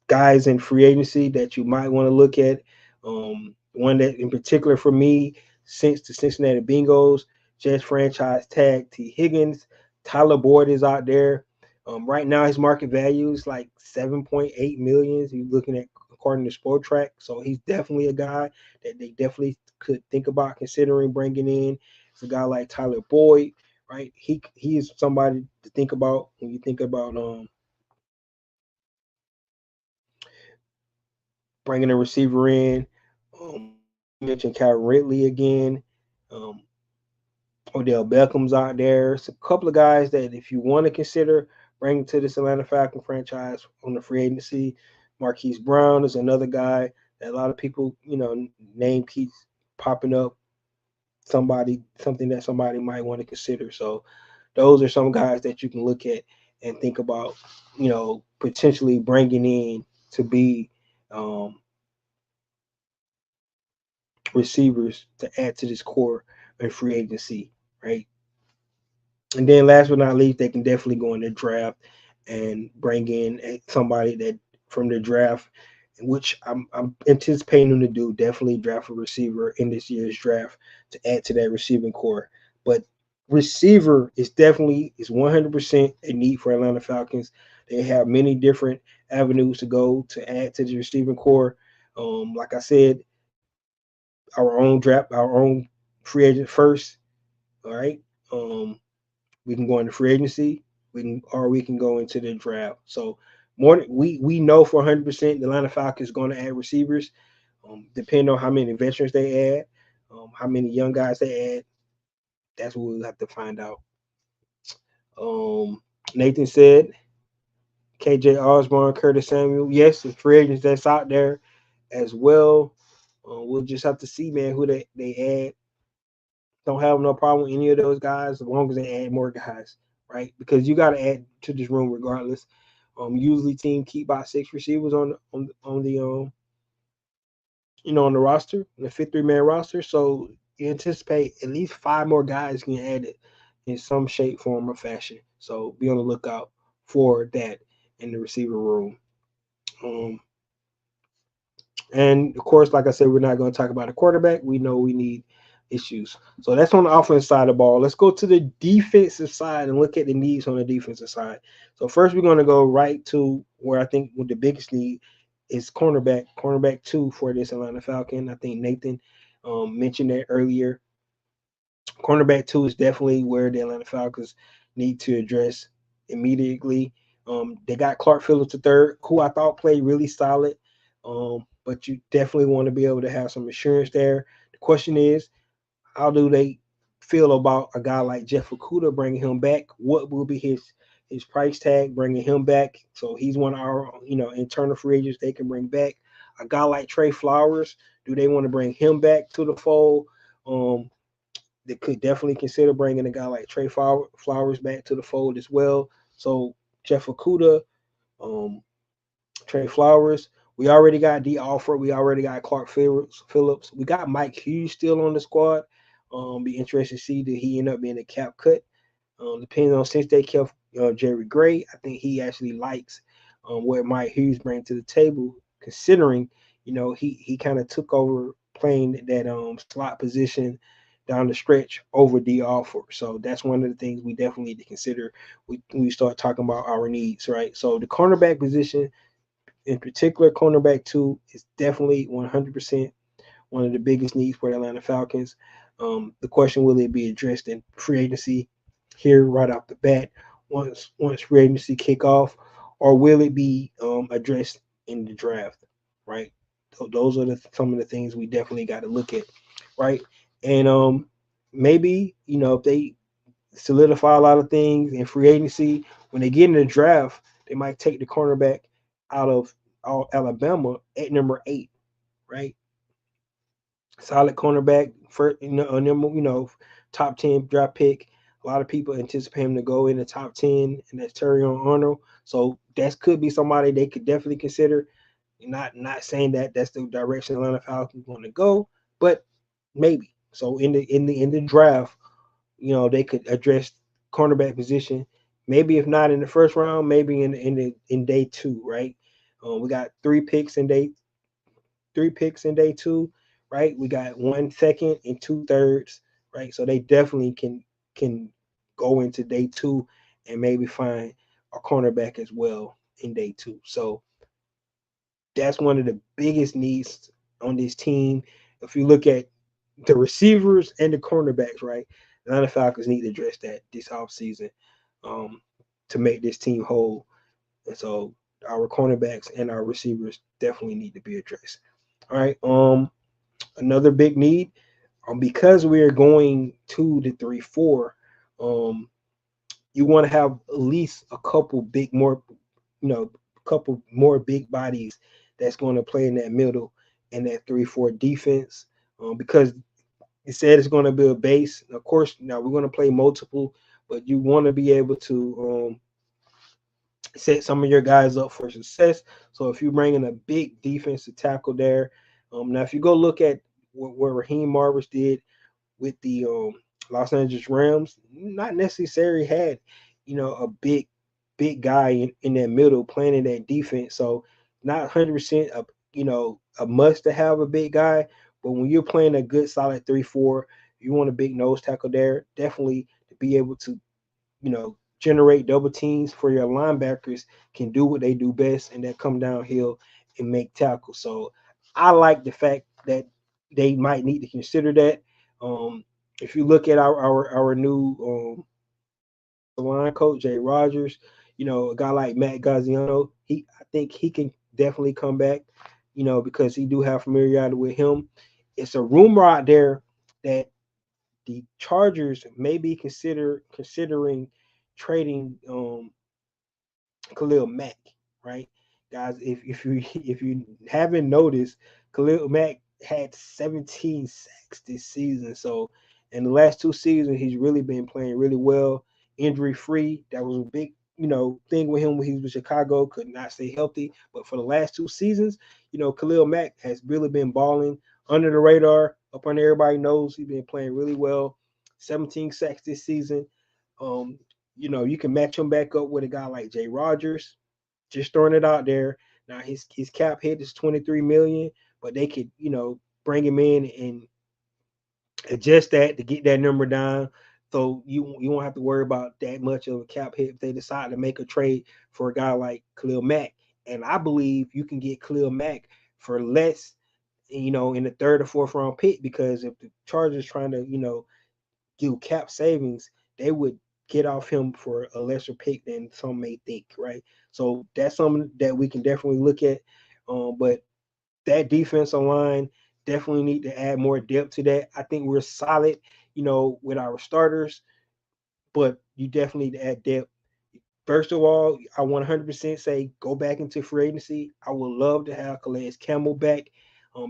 Guys in free agency that you might want to look at. One that in particular for me, since the Cincinnati Bengals just franchise tag T. Higgins, Tyler Boyd is out there. Right now, his market value is like 7.8 million. He's looking at according to Sport Track, so he's definitely a guy that they definitely could think about considering bringing in. It's a guy like Tyler Boyd, right? He is somebody to think about when you think about bringing a receiver in. You mentioned Calvin Ridley again. Um, Odell Beckham's out there. It's a couple of guys that if you want to consider bringing to this Atlanta Falcon franchise on the free agency, Marquise Brown is another guy that a lot of people, name keeps popping up. Something that somebody might want to consider. So those are some guys that you can look at and think about, potentially bringing in to be um, receivers to add to this core in free agency, right? And then last but not least, they can definitely go in the draft and bring in somebody that from the draft, which I'm anticipating them to do. Definitely draft a receiver in this year's draft to add to that receiving core. But receiver is 100% a need for Atlanta Falcons. They have many different avenues to go to add to the receiving core. Like I said, our own free agent first. All right. We can go into free agency. We can go into the draft. So we know for 100% the Atlanta Falcons is going to add receivers. Depending on how many veterans they add, how many young guys they add, that's what we'll have to find out. Um, Nathan said KJ Osborne, Curtis Samuel. Yes, the free agents that's out there as well. We'll just have to see, man, who they add. Don't have no problem with any of those guys as long as they add more guys, right? Because you got to add to this room regardless. Usually team keep about 6 receivers on the on the roster, the 53-man roster. So you anticipate at least 5 more guys getting added in some shape, form, or fashion. So be on the lookout for that in the receiver room. Um, And of course, like I said, we're not going to talk about a quarterback. We know we need issues. So that's on the offensive side of the ball. Let's go to the defensive side and look at the needs on the defensive side. So first, we're going to go right to where I think the biggest need is cornerback 2 for this Atlanta Falcon. I think Nathan mentioned that earlier. Cornerback 2 is definitely where the Atlanta Falcons need to address immediately. They got Clark Phillips III, who I thought played really solid. But you definitely want to be able to have some assurance there. The question is, how do they feel about a guy like Jeff Okudah bringing him back? What will be his price tag bringing him back? So he's one of our internal free agents they can bring back. A guy like Trey Flowers, do they want to bring him back to the fold? They could definitely consider bringing a guy like Trey Flowers back to the fold as well. So Jeff Okudah, um, Trey Flowers. We already got D. Alford. We already got Clark Phillips. We got Mike Hughes still on the squad. Be interested to see that he end up being a cap cut. Depending on since they kept Jerry Gray, I think he actually likes what Mike Hughes brings to the table, considering he kind of took over playing that slot position down the stretch over D. Alford. So that's one of the things we definitely need to consider when we start talking about our needs, right? So the cornerback position, in particular, cornerback 2 is definitely 100% one of the biggest needs for the Atlanta Falcons. The question, will it be addressed in free agency? here right off the bat once free agency kick off, or will it be addressed in the draft? Right. So those are some of the things we definitely got to look at, right? And maybe if they solidify a lot of things in free agency, when they get in the draft, they might take the cornerback out of Alabama at number 8, right? Solid cornerback, first, a number, top 10 draft pick. A lot of people anticipate him to go in the top 10, and that's Terrion Arnold. So that could be somebody they could definitely consider. Not saying that that's the direction Atlanta Falcons want to go, but maybe. So in the draft, they could address cornerback position. Maybe if not in the first round, maybe in day 2, right? We got three picks in day 2, right? We got 1 second and 2/3, right? So they definitely can go into day 2 and maybe find a cornerback as well in day 2. So that's one of the biggest needs on this team. If you look at the receivers and the cornerbacks, right? The Atlanta Falcons need to address that this offseason um, to make this team whole. And so our cornerbacks and our receivers definitely need to be addressed. All right. Another big need, because we are going 2 to 3 4. You want to have at least a couple more big bodies that's going to play in that middle and that 3-4 defense. Because it said it's going to be a base. Of course, now we're going to play multiple, but you want to be able to set some of your guys up for success. So if you bring in a big defensive tackle there, now if you go look at what Raheem Morris did with the Los Angeles Rams, not necessarily had a big guy in that middle playing in that defense. So not 100% a must to have a big guy, but when you're playing a good solid 3-4, you want a big nose tackle there. Definitely to be able to generate double teams for your linebackers can do what they do best, and that come downhill and make tackles. So I like the fact that they might need to consider that. Um, if you look at our new line coach Jay Rogers, a guy like Matt Gaziano, I think he can definitely come back, because he do have familiarity with him. It's a rumor out there that the Chargers may be considering trading Khalil Mack, right? Guys, if you haven't noticed, Khalil Mack had 17 sacks this season. So in the last 2 seasons, he's really been playing really well, injury free. That was a big thing with him when he was with Chicago, could not stay healthy. But for the last 2 seasons, Khalil Mack has really been balling under the radar, up on everybody knows he's been playing really well. 17 sacks this season. Um, you can match him back up with a guy like Jay Rogers. Just throwing it out there. Now his cap hit is 23 million, but they could, bring him in and adjust that to get that number down. So you won't have to worry about that much of a cap hit if they decide to make a trade for a guy like Khalil Mack. And I believe you can get Khalil Mack for less, in the third or fourth round pick, because if the Chargers trying to, do cap savings, they would get off him for a lesser pick than some may think, right? So that's something that we can definitely look at. But that defensive line definitely need to add more depth to that. I think we're solid, with our starters, but you definitely need to add depth. First of all, I 100% say go back into free agency. I would love to have Calais Campbell back.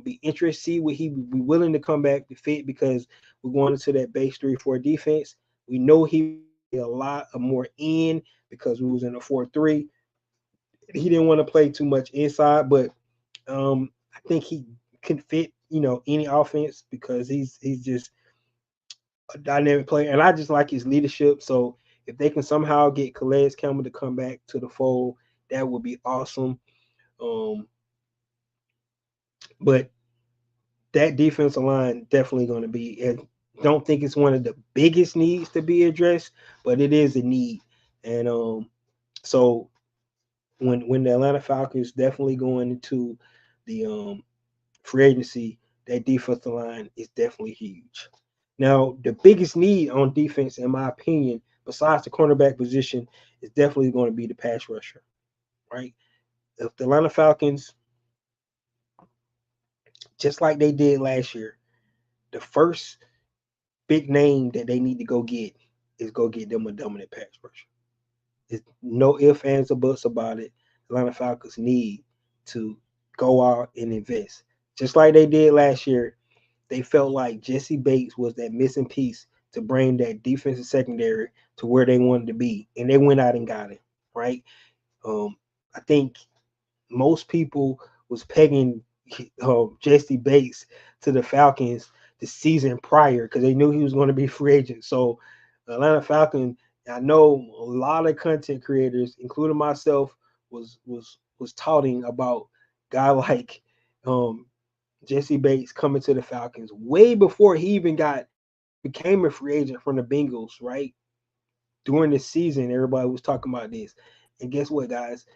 Be interested to see what he would be willing to come back to fit, because we're going into that base 3-4 defense. We know he would be a lot of more in because we was in a 4-3. He didn't want to play too much inside, but I think he can fit, any offense, because he's just a dynamic player, and I just like his leadership. So if they can somehow get Calais Campbell to come back to the fold, that would be awesome. Um, but that defensive line definitely going to be. I don't think it's one of the biggest needs to be addressed, but it is a need. And so when the Atlanta Falcons definitely going into the free agency, that defensive line is definitely huge. Now, the biggest need on defense, in my opinion, besides the cornerback position, is definitely going to be the pass rusher, right? If the Atlanta Falcons, just like they did last year, the first big name that they need to go get is go get them a dominant pass rusher. There's no ifs, ands, or buts about it. The Atlanta Falcons need to go out and invest. Just like they did last year, they felt like Jesse Bates was that missing piece to bring that defensive secondary to where they wanted to be. And they went out and got it, right? I think most people was pegging Jesse Bates to the Falcons the season prior because they knew he was going to be free agent. So the Atlanta Falcons, I know a lot of content creators, including myself, was touting about guy like um, Jesse Bates coming to the Falcons way before he even got became a free agent from the Bengals, right? During the season, everybody was talking about this. And guess what, guys?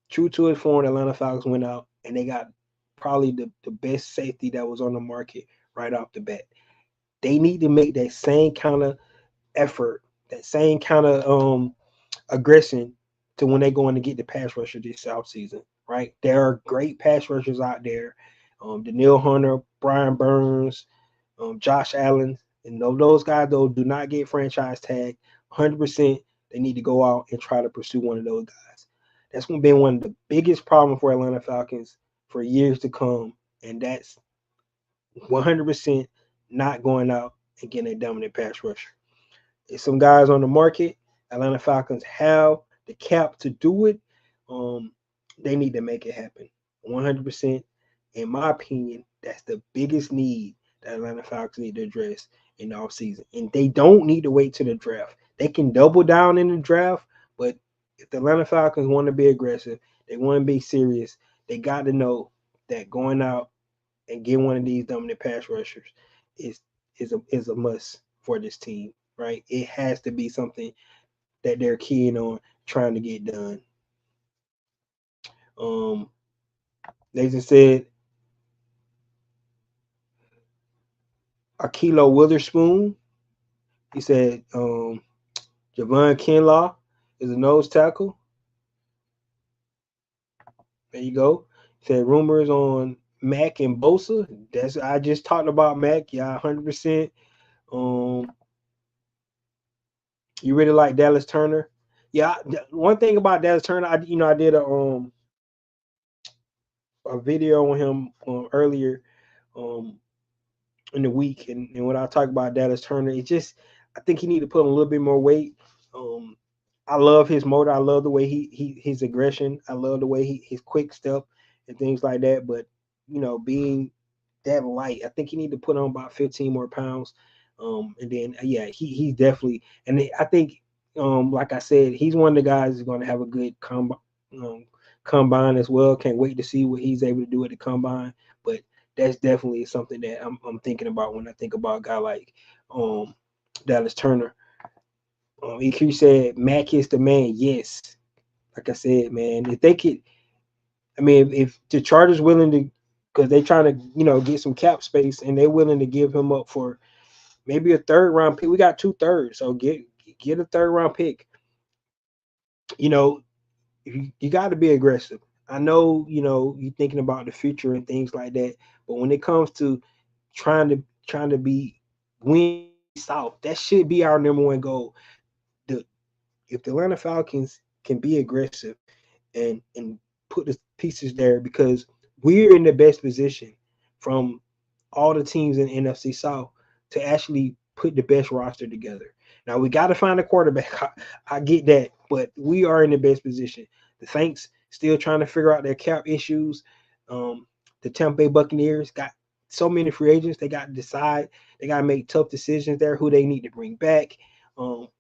True to his form, the Atlanta Falcons went out and they got probably the best safety that was on the market right off the bat. They need to make that same kind of effort, that same kind of aggression to when they go in to get the pass rusher this South season, right? There are great pass rushers out there. Daniil Hunter, Brian Burns, Josh Allen, and those guys though do not get franchise tag. 100%, they need to go out and try to pursue one of those guys. That's going to be one of the biggest problems for Atlanta Falcons for years to come, and that's 100% not going out and getting a dominant pass rusher. There's some guys on the market. Atlanta Falcons have the cap to do it. Um, they need to make it happen. 100%. In my opinion, that's the biggest need that Atlanta Falcons need to address in the offseason. And they don't need to wait to the draft. They can double down in the draft, but if the Atlanta Falcons want to be aggressive, they want to be serious, they got to know that going out and getting one of these dominant pass rushers is is a must for this team, right? It has to be something that they're keen on trying to get done. Um, Nathan said Akilo Witherspoon. He said Javon Kinlaw is a nose tackle. There you go. He said rumors on Mac and Bosa. That's I just talked about Mac. Yeah, 100%. Um, you really like Dallas Turner? Yeah. One thing about Dallas Turner, I did a video on him earlier um, in the week, and when I talk about Dallas Turner, it just I think he need to put on a little bit more weight. Um, I love his motor. I love the way he his aggression. I love the way his quick step and things like that. But being that light, I think he need to put on about 15 more pounds. And then yeah, he's definitely I think like I said, he's one of the guys who's going to have a good um, combine as well. Can't wait to see what he's able to do at the combine. But that's definitely something that I'm thinking about when I think about a guy like um, Dallas Turner. EQ said Mac is the man. Yes, like I said, man, if they could, I mean, if the Chargers willing to, because they trying to, get some cap space, and they're willing to give him up for maybe a third round pick. We got 2/3, so get a third round pick. You know, you got to be aggressive. I know, you're thinking about the future and things like that, but when it comes to trying to be win the NFC South, that should be our number one goal. The If the Atlanta Falcons can be aggressive and put the pieces there, because we're in the best position from all the teams in the NFC South to actually put the best roster together. Now we got to find a quarterback. I get that, but we are in the best position. The Saints still trying to figure out their cap issues. The Tampa Bay Buccaneers got so many free agents. They got to decide. They got to make tough decisions there who they need to bring back.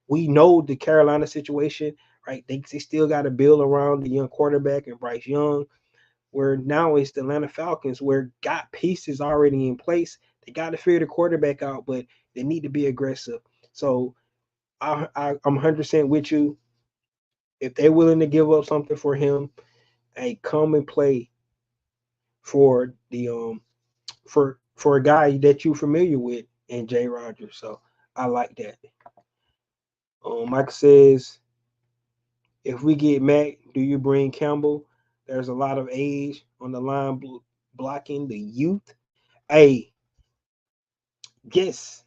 We know the Carolina situation, right? They still got to build around the young quarterback and Bryce Young. Where now it's the Atlanta Falcons, where got pieces already in place. They got to figure the quarterback out, but they need to be aggressive. So I'm 100% with you. If they're willing to give up something for him, hey, come and play for the for a guy that you're familiar with and Jay Rogers. So I like that. Michael says, if we get Mac, do you bring Campbell? There's a lot of age on the line blocking the youth. Hey, yes,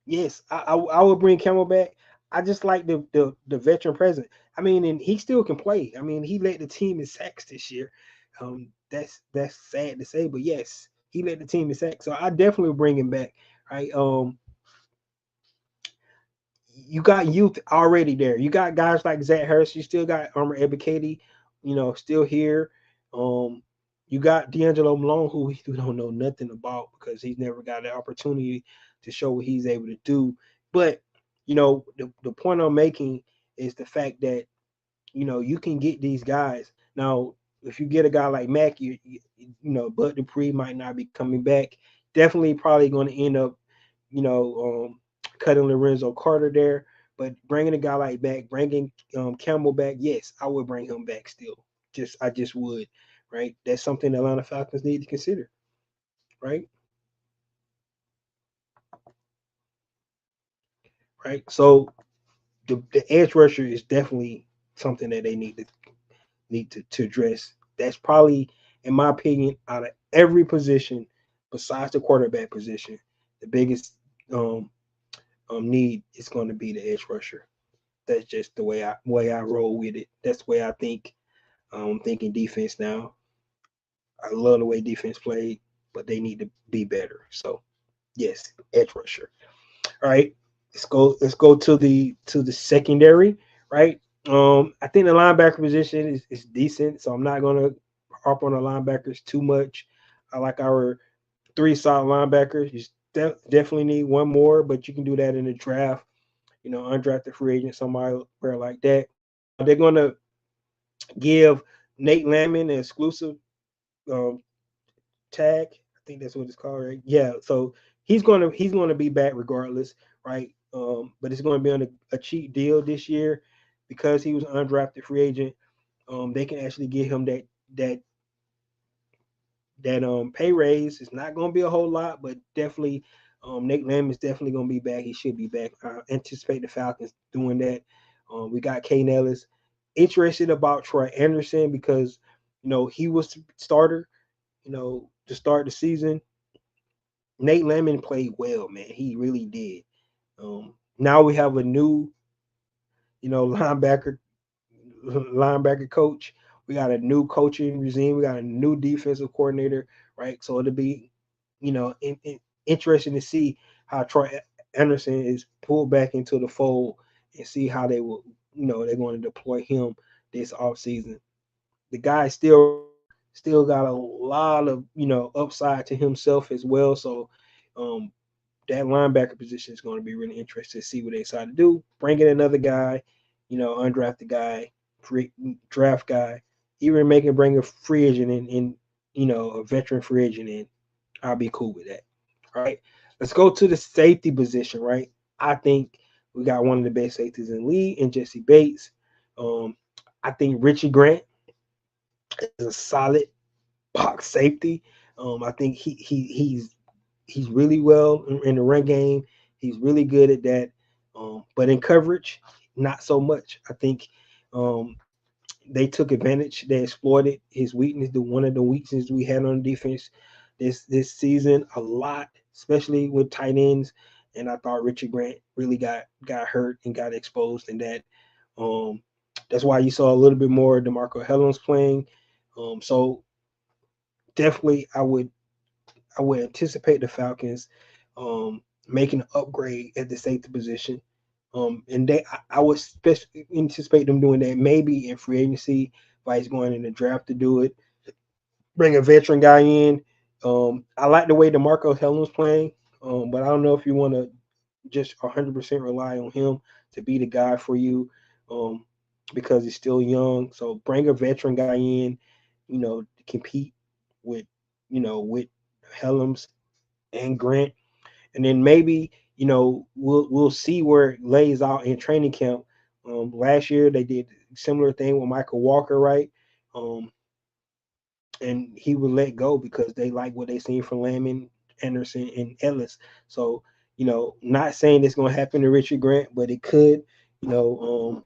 yes, I would bring Campbell back. I just like the veteran present. I mean, and he still can play. I mean, he led the team in sacks this year. That's sad to say, but yes, he led the team in sacks. So I definitely bring him back. Right. You got youth already there. You got guys like Zach Harris. You still got Armor Ebikadi, still here. Um, you got D'Angelo Malone, who we don't know nothing about because he's never got the opportunity to show what he's able to do. But the point I'm making is the fact that you can get these guys now. If you get a guy like Mack, Bud Dupree might not be coming back. Definitely, probably going to end up, you know, um, cutting Lorenzo Carter there. But bringing a guy like back, bringing Campbell back, yes, I would bring him back still. I just would, right? That's something the Atlanta Falcons need to consider, right? Right. So the edge rusher is definitely something that they need to address. That's probably, in my opinion, out of every position besides the quarterback position, the biggest um, need is going to be the edge rusher. That's just the way I roll with it. That's the way I think. I'm thinking defense now. I love the way defense played, but they need to be better. So yes, edge rusher. All right, let's go to the secondary. Right. I think the linebacker position is decent, so I'm not gonna harp on the linebackers too much. I like our three solid linebackers. You definitely need one more, but you can do that in the draft. Undrafted free agent, somebody like that. They're gonna give Nate Landman an exclusive um, tag. I think that's what it's called, right? Yeah. So he's gonna be back regardless, right? But it's gonna be on a cheap deal this year because he was an undrafted free agent. They can actually give him that pay raise. It's not gonna be a whole lot, but definitely Nate Lamb is definitely gonna be back. He should be back. I anticipate the Falcons doing that. We got Kane Ellis. Interested about Troy Anderson because he was the starter, to start the season. Nate Lemon played well, man. He really did. Now we have a new, linebacker coach. We got a new coaching regime. We got a new defensive coordinator, right? So it'll be, interesting to see how Troy Anderson is pulled back into the fold and see how they will, they're going to deploy him this offseason. The guy still got a lot of upside to himself as well. So um, that linebacker position is going to be really interesting to see what they decide to do. Bring in another guy, undrafted guy, free draft guy, even bring a free agent in, a veteran free agent in. I'll be cool with that. All right. Let's go to the safety position, right? I think we got one of the best safeties in the league in Jesse Bates. Um, I think Richie Grant is a solid box safety. I think he's really well in the run game. He's really good at that. But in coverage, not so much. I think um, they took advantage. They exploited his weakness. One of the weaknesses we had on defense this season a lot, especially with tight ends. And I thought Richard Grant really got hurt and got exposed in that. Um, that's why you saw a little bit more DeMarco Hellams playing. So definitely, I would anticipate the Falcons making an upgrade at the safety position. And I would anticipate them doing that maybe in free agency, Vice going in the draft to do it. Bring a veteran guy in. I like the way DeMarco Hellman's playing, but I don't know if you want to just 100% rely on him to be the guy for you um, because he's still young. So bring a veteran guy in, to compete with, with Helms and Grant, and then maybe we'll see where it lays out in training camp. Last year they did a similar thing with Michael Walker, right? Um, and he would let go because they like what they seen from Lamon, Anderson, and Ellis. So not saying it's going to happen to Richard Grant, but it could. You know,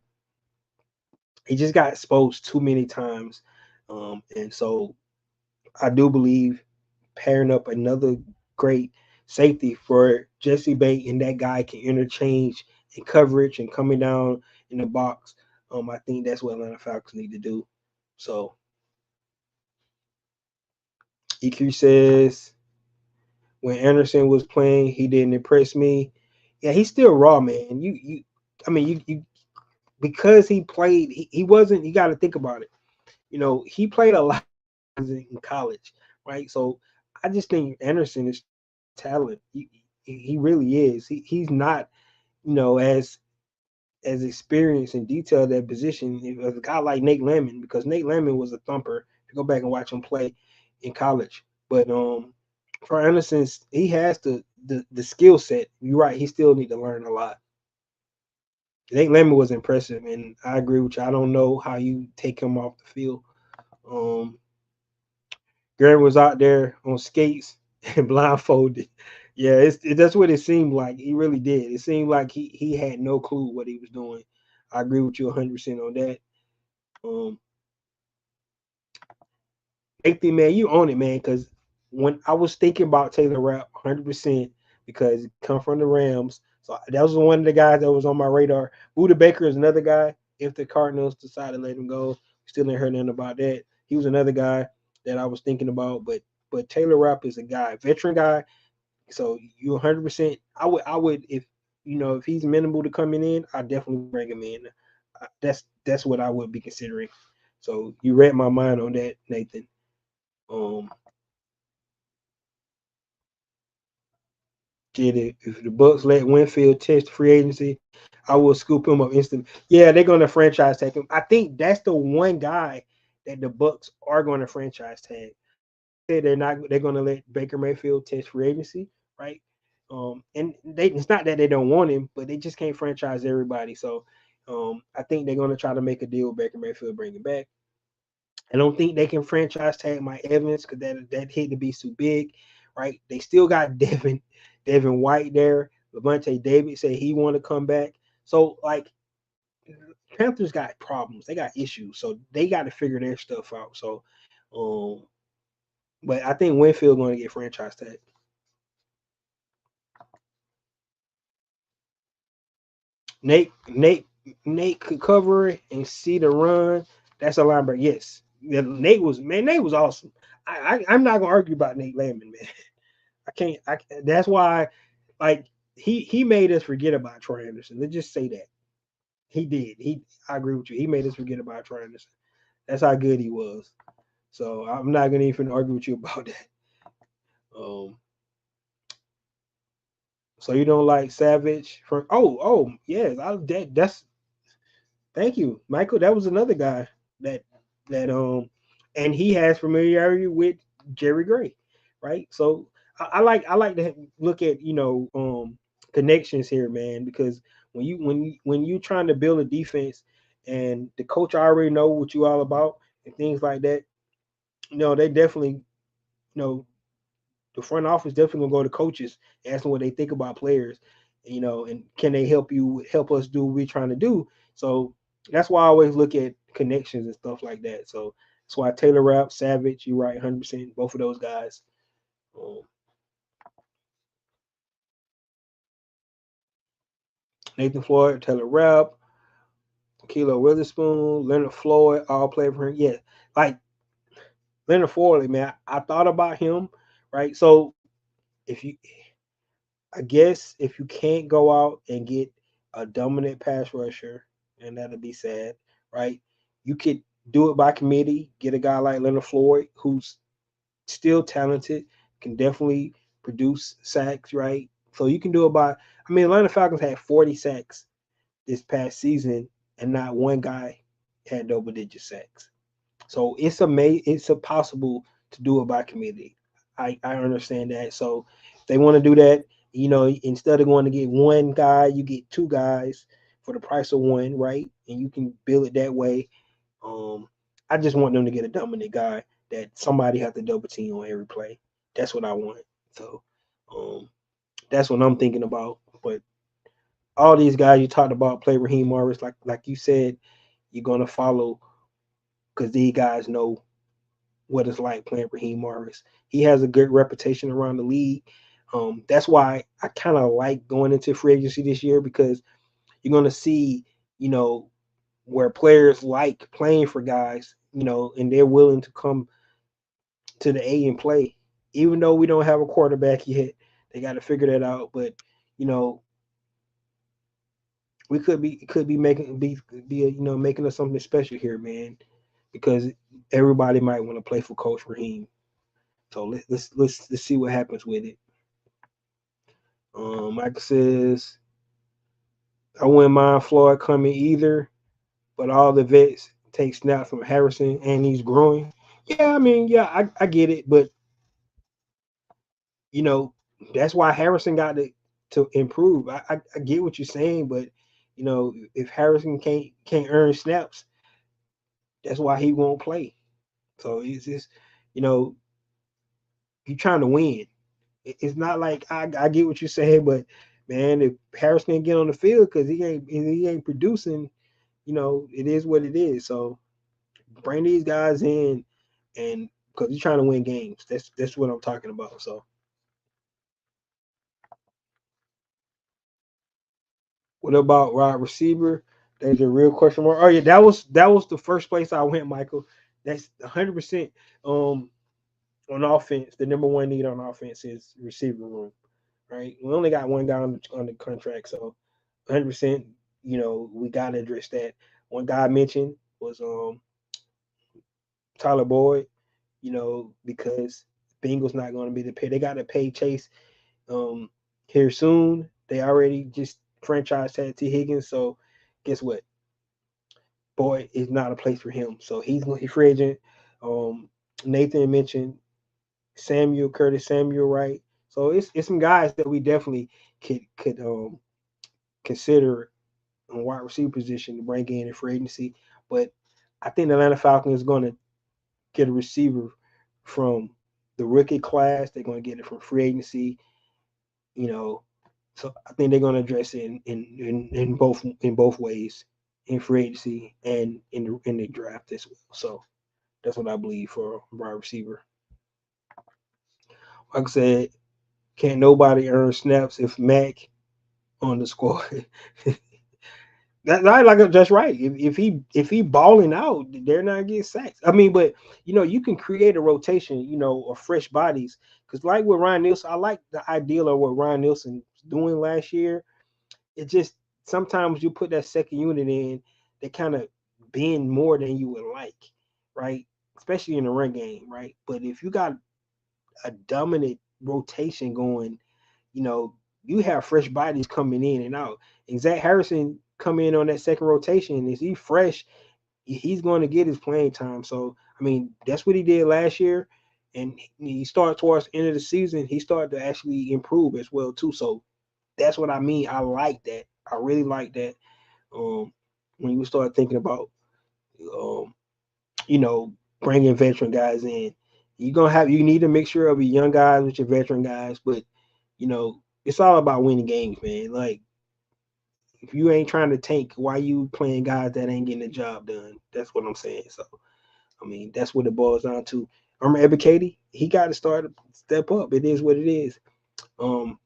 he just got exposed too many times, and so I do believe pairing up another great safety for Jesse Bate and that guy can interchange in coverage and coming down in the box. I think that's what Atlanta Falcons need to do. So EQ says when Anderson was playing, he didn't impress me. Yeah, he's still raw, man. I mean, you because he played, he wasn't. You got to think about it. You know, he played a lot in college, right? So I just think Anderson is talent. He really is. He's not, as experienced and detailed that position as a guy like Nate Lemon, because Nate Lemon was a thumper. If you go back and watch him play in college, but for Anderson, he has the skill set. You're right. He still need to learn a lot. Nate Lemon was impressive, and I agree with you. I don't know how you take him off the field. Um, Grant was out there on skates and blindfolded. Yeah, that's what it seemed like. He really did. It seemed like he had no clue what he was doing. I agree with you 100% on that. Um, Nathan, man, you own it, man. Because when I was thinking about Taylor Rapp 100%, because he come from the Rams, so that was one of the guys that was on my radar. Buda Baker is another guy. If the Cardinals decide to let him go, still ain't heard nothing about that. He was another guy that I was thinking about, but Taylor Rapp is a guy, veteran guy. So you 100%. I would if he's minimal to coming in, I definitely bring him in. That's what I would be considering. So you read my mind on that, Nathan. Um, did it if the Bucks let Winfield test free agency, I will scoop him up instantly. Yeah, they're gonna franchise tag him. I think that's the one guy that the Bucks are gonna franchise tag. They're not. They're gonna let Baker Mayfield test free agency, right? And it's not that they don't want him, but they just can't franchise everybody. So, I think they're gonna try to make a deal with Baker Mayfield, bring him back. I don't think they can franchise tag Mike Evans because that hit to be too big, right? They still got Devin White there. Levante David said he want to come back. So like Panthers got problems. They got issues. So they got to figure their stuff out. So um but I think Winfield going to get franchise tag. Nate Nate could cover it and see the run. That's a linebacker. Yes. Yeah, Nate was awesome. I'm not gonna argue about Nate Landman, man. I can't. That's why, like he made us forget about Troy Anderson. Let's just say that he did. I agree with you. He made us forget about Troy Anderson. That's how good he was. So I'm not gonna even argue with you about that. Um. So you don't like Savage from? Oh yes. That's thank you, Michael. That was another guy that and he has familiarity with Jerry Gray, right? So I like to look at connections here, man, because when you trying to build a defense and the coach already know what you all about and things like that, they definitely know the front office definitely gonna go to coaches, ask them what they think about players, and can they help us do what we're trying to do. So that's why I always look at connections and stuff like that. So that's why Taylor Rapp, Savage, you're right, 100%, both of those guys. Um, Nathan Floyd, Taylor Rapp, Kilo Witherspoon, Leonard Floyd, all play for him. Yeah, like Leonard Floyd, man, I thought about him, right? So if you I guess if you can't go out and get a dominant pass rusher, and that'll be sad, right? You could do it by committee, get a guy like Leonard Floyd, who's still talented, can definitely produce sacks, right? So you can do it by, Atlanta Falcons had 40 sacks this past season, and not one guy had double digit sacks. So it's a possible to do it by committee. I understand that. So if they want to do that, instead of going to get one guy, you get two guys for the price of one, right? And you can build it that way. Um, I just want them to get a dominant guy that somebody have to double team on every play. That's what I want. So that's what I'm thinking about. But all these guys you talked about play Raheem Morris, like you said, you're gonna follow because these guys know what it's like playing Raheem Morris. He has a good reputation around the league. That's why I kind of like going into free agency this year because you're gonna see, you know, where players like playing for guys, and they're willing to come to the A and play, even though we don't have a quarterback yet. They got to figure that out, but you know, we could be making us something special here, man, because everybody might want to play for Coach Raheem. So let's see what happens with it. Michael says I wouldn't mind Floyd coming either, but all the vets take snaps from Harrison and he's growing. Yeah, I mean, yeah, I get it, but you know that's why Harrison got to improve. I get what you're saying, but if Harrison can't earn snaps, that's why he won't play. So it's just you know you're trying to win. It's not like I get what you're saying, but man, if Harris can't get on the field because he ain't producing, it is what it is. So bring these guys in, and because you're trying to win games. That's what I'm talking about. So what about wide receiver? There's a real question mark. Oh yeah, that was the first place I went, Michael. That's 100% on offense. The number one need on offense is receiver room. Right? We only got one guy on the contract, so 100%. We got to address that. One guy I mentioned was Tyler Boyd. Because Bengals not going to be the pay. They got to pay Chase um, here soon. They already just franchise tag T Higgins. So guess what? Boyd is not a place for him. So he's going to be free agent. Um, Nathan mentioned Curtis Samuel, right? So it's some guys that we definitely could consider on wide receiver position to bring in free agency. But I think the Atlanta Falcons is going to get a receiver from the rookie class. They're going to get it from free agency. You know, so I think they're going to address it in both ways, in free agency and in the draft as well. So that's what I believe for wide receiver. Like I said, can't nobody earn snaps if Mac on the squad. That's right. If he balling out, they're not getting sacks. I mean, but you can create a rotation, of fresh bodies. Because like with Ryan Nielsen, I like the ideal of what Ryan Nielsen was doing last year. It just sometimes you put that second unit in, they kind of bend more than you would like, right? Especially in the run game, right? But if you got a dominant rotation going, you know, you have fresh bodies coming in and out. And Zach Harrison come in on that second rotation. Is he fresh? He's going to get his playing time. So I mean, that's what he did last year, and he started towards the end of the season. He started to actually improve as well too. So that's what I mean. I like that. I really like that. Um, when you start thinking about, um, you know, bringing veteran guys in, you need a mixture of your young guys with your veteran guys, but it's all about winning games, man. Like if you ain't trying to tank, why you playing guys that ain't getting the job done? That's what I'm saying. So I mean, that's what it boils down to. Remember Ebiketie? He got to start step up. It is what it is. Um,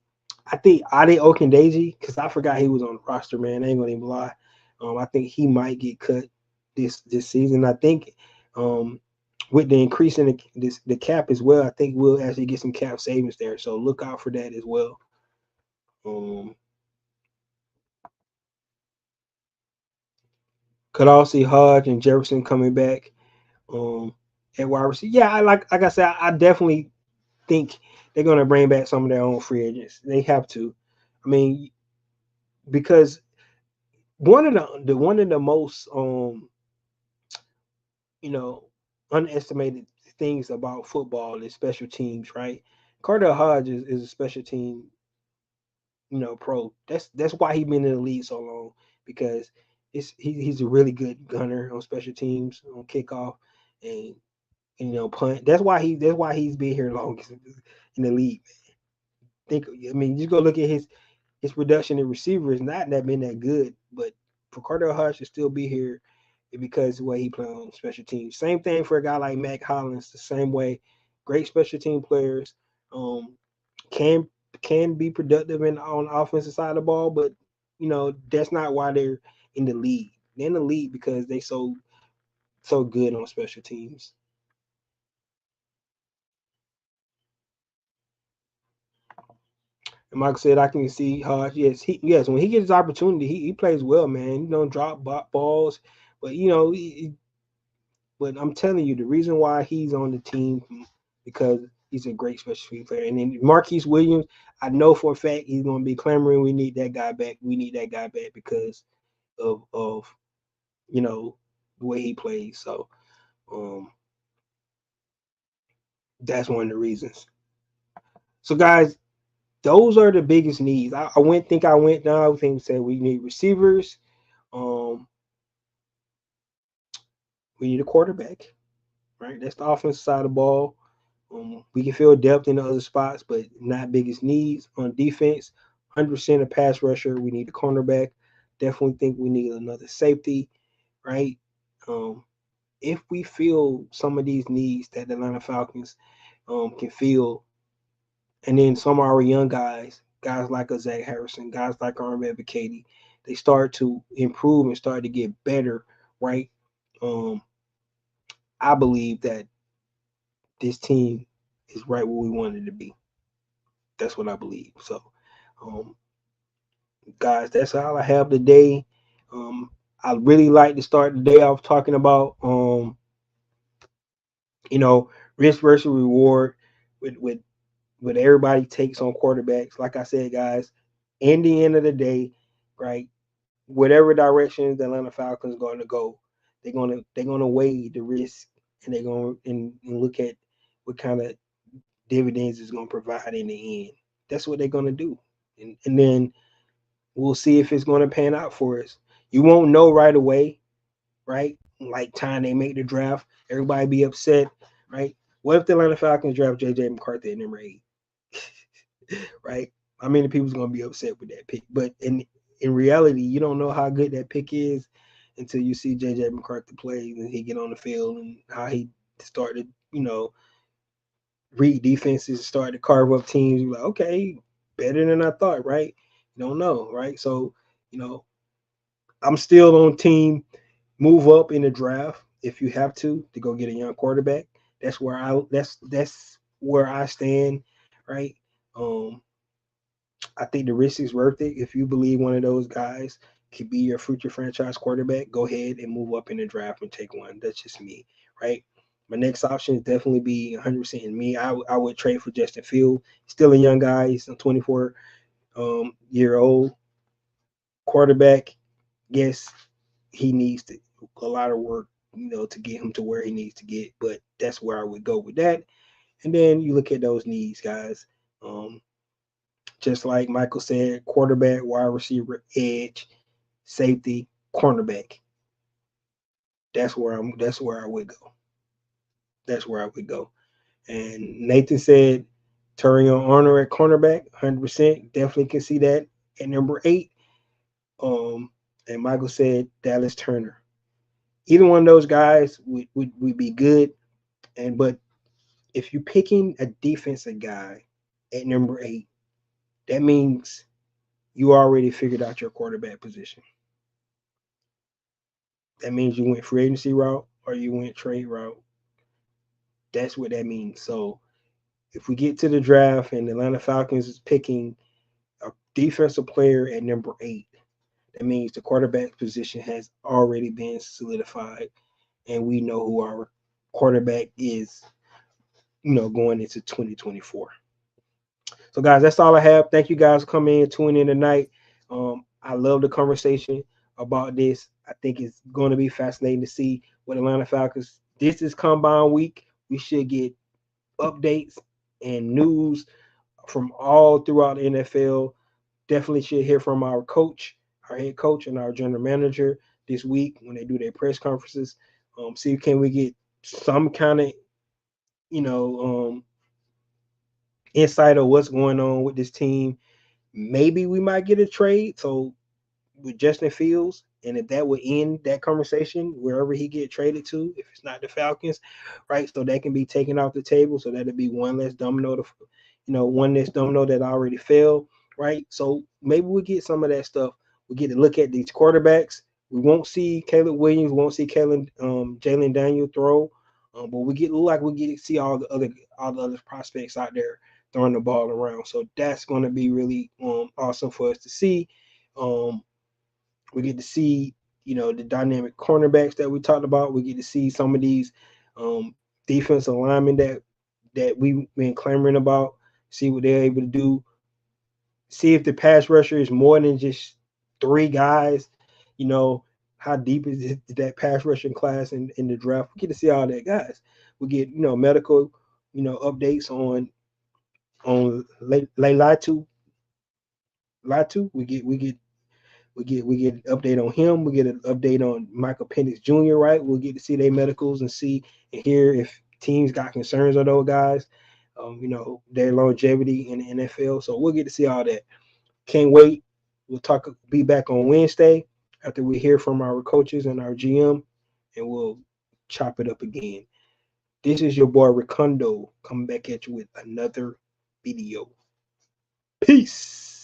I think Ade Okendeji, because I forgot he was on the roster, man. I ain't gonna even lie. I think he might get cut this season. I think with the increase in the cap as well, I think we'll actually get some cap savings there. So look out for that as well. Um, could also see Hodge and Jefferson coming back at wide receiver. Yeah, like I said, I definitely think they're gonna bring back some of their own free agents. They have to. I mean, because one of the most you know underestimated things about football is special teams, right? Carter Hodge is a special team, pro. That's why he's been in the league so long because he's a really good gunner on special teams on kickoff and punt. That's why he's been here long in the league. I mean, just go look at his production and receiver is not that been that good. But for Cardell Hodge to still be here, it's because of the way he plays on special teams. Same thing for a guy like Mac Hollins. The same way, great special team players um, can can be productive on the offensive side of the ball, but that's not why they're in the league. They're in the league because they so good on special teams. And Michael said, I can see Hodge. Yes, when he gets his opportunity, he plays well, man. You don't drop balls, but but I'm telling you, the reason why he's on the team because he's a great special team player. And then Marquise Williams, I know for a fact he's going to be clamoring. We need that guy back. We need that guy back because of the way he plays. So um, that's one of the reasons. So guys, those are the biggest needs. I went down. I think said we need receivers. Um, we need a quarterback, right? That's the offensive side of the ball. We can fill depth in the other spots, but not biggest needs on defense. 100% a pass rusher. We need a cornerback. Definitely think we need another safety, right? Um, if we feel some of these needs that the Atlanta Falcons can fill, and then some of our young guys like a Zach Harrison, guys like Armand Katie, they start to improve and start to get better, right? Um, I believe that this team is right where we wanted to be. That's what I believe. So, um, guys, that's all I have today. Um, I really like to start the day off talking about, you know, risk versus reward with what everybody takes on quarterbacks. Like I said, guys, in the end of the day, right, whatever direction the Atlanta Falcons going to go, they're gonna weigh the risk and they're gonna and look at what kind of dividends is gonna provide in the end. That's what they're gonna do, and then we'll see if it's gonna pan out for us. You won't know right away, right? Like time they make the draft, everybody be upset, right? What if the Atlanta Falcons draft JJ McCarthy at number 8? Right? How many people's gonna be upset with that pick? But in reality, you don't know how good that pick is until you see JJ McCarthy play and he get on the field and how he started, read defenses, started to carve up teams. You're like, okay, better than I thought, right? You don't know, right? So, you know, I'm still on team move up in the draft if you have to go get a young quarterback. That's where I stand, right? Um, I think the risk is worth it. If you believe one of those guys could be your future franchise quarterback, go ahead and move up in the draft and take one. That's just me, right? My next option is definitely be 100% in me. I would trade for Justin Field. Still a young guy. He's a 24 year old quarterback. Yes, he needs a lot of work, to get him to where he needs to get. But that's where I would go with that. And then you look at those needs, guys. Um, just like Michael said, quarterback, wide receiver, edge, safety, cornerback. That's where I would go. That's where I would go. And Nathan said Turion Arnold at cornerback, 100%. Definitely can see that at number 8. Um, and Michael said Dallas Turner. Either one of those guys would be good. But if you're picking a defensive guy at number 8, that means you already figured out your quarterback position. That means you went free agency route or you went trade route. That's what that means. So if we get to the draft and the Atlanta Falcons is picking a defensive player at number 8, that means the quarterback position has already been solidified and we know who our quarterback is, going into 2024. So, guys, that's all I have. Thank you guys for coming in and tuning in tonight. I love the conversation about this. I think it's going to be fascinating to see what Atlanta Falcons. This is Combine Week. We should get updates and news from all throughout the NFL. Definitely should hear from our coach, our head coach, and our general manager this week when they do their press conferences. See, can we get some kind of, you know, insight of what's going on with this team Maybe we might get a trade. So with Justin Fields, and if that would end that conversation wherever he get traded to, if it's not the Falcons, right? So that can be taken off the table. So that'd be one less domino to, one less domino that already fell, right? So maybe we get some of that stuff. We get to look at these quarterbacks. We won't see Caleb Williams, we won't see Jalen Daniel throw, but we get look like we get to see all the other prospects out there throwing the ball around. So that's going to be really awesome for us to see. Um, we get to see, the dynamic cornerbacks that we talked about. We get to see some of these um, defensive linemen that we've been clamoring about. See what they're able to do. See if the pass rusher is more than just three guys. You know, how deep is that pass rushing class in the draft? We get to see all that, guys. We get medical updates on Latu. We get an update on him. We get an update on Michael Penix Jr. Right? We'll get to see their medicals and see and hear if teams got concerns on those guys. Their longevity in the NFL. So we'll get to see all that. Can't wait. Be back on Wednesday after we hear from our coaches and our GM, and we'll chop it up again. This is your boy Ricondo coming back at you with another video. Peace.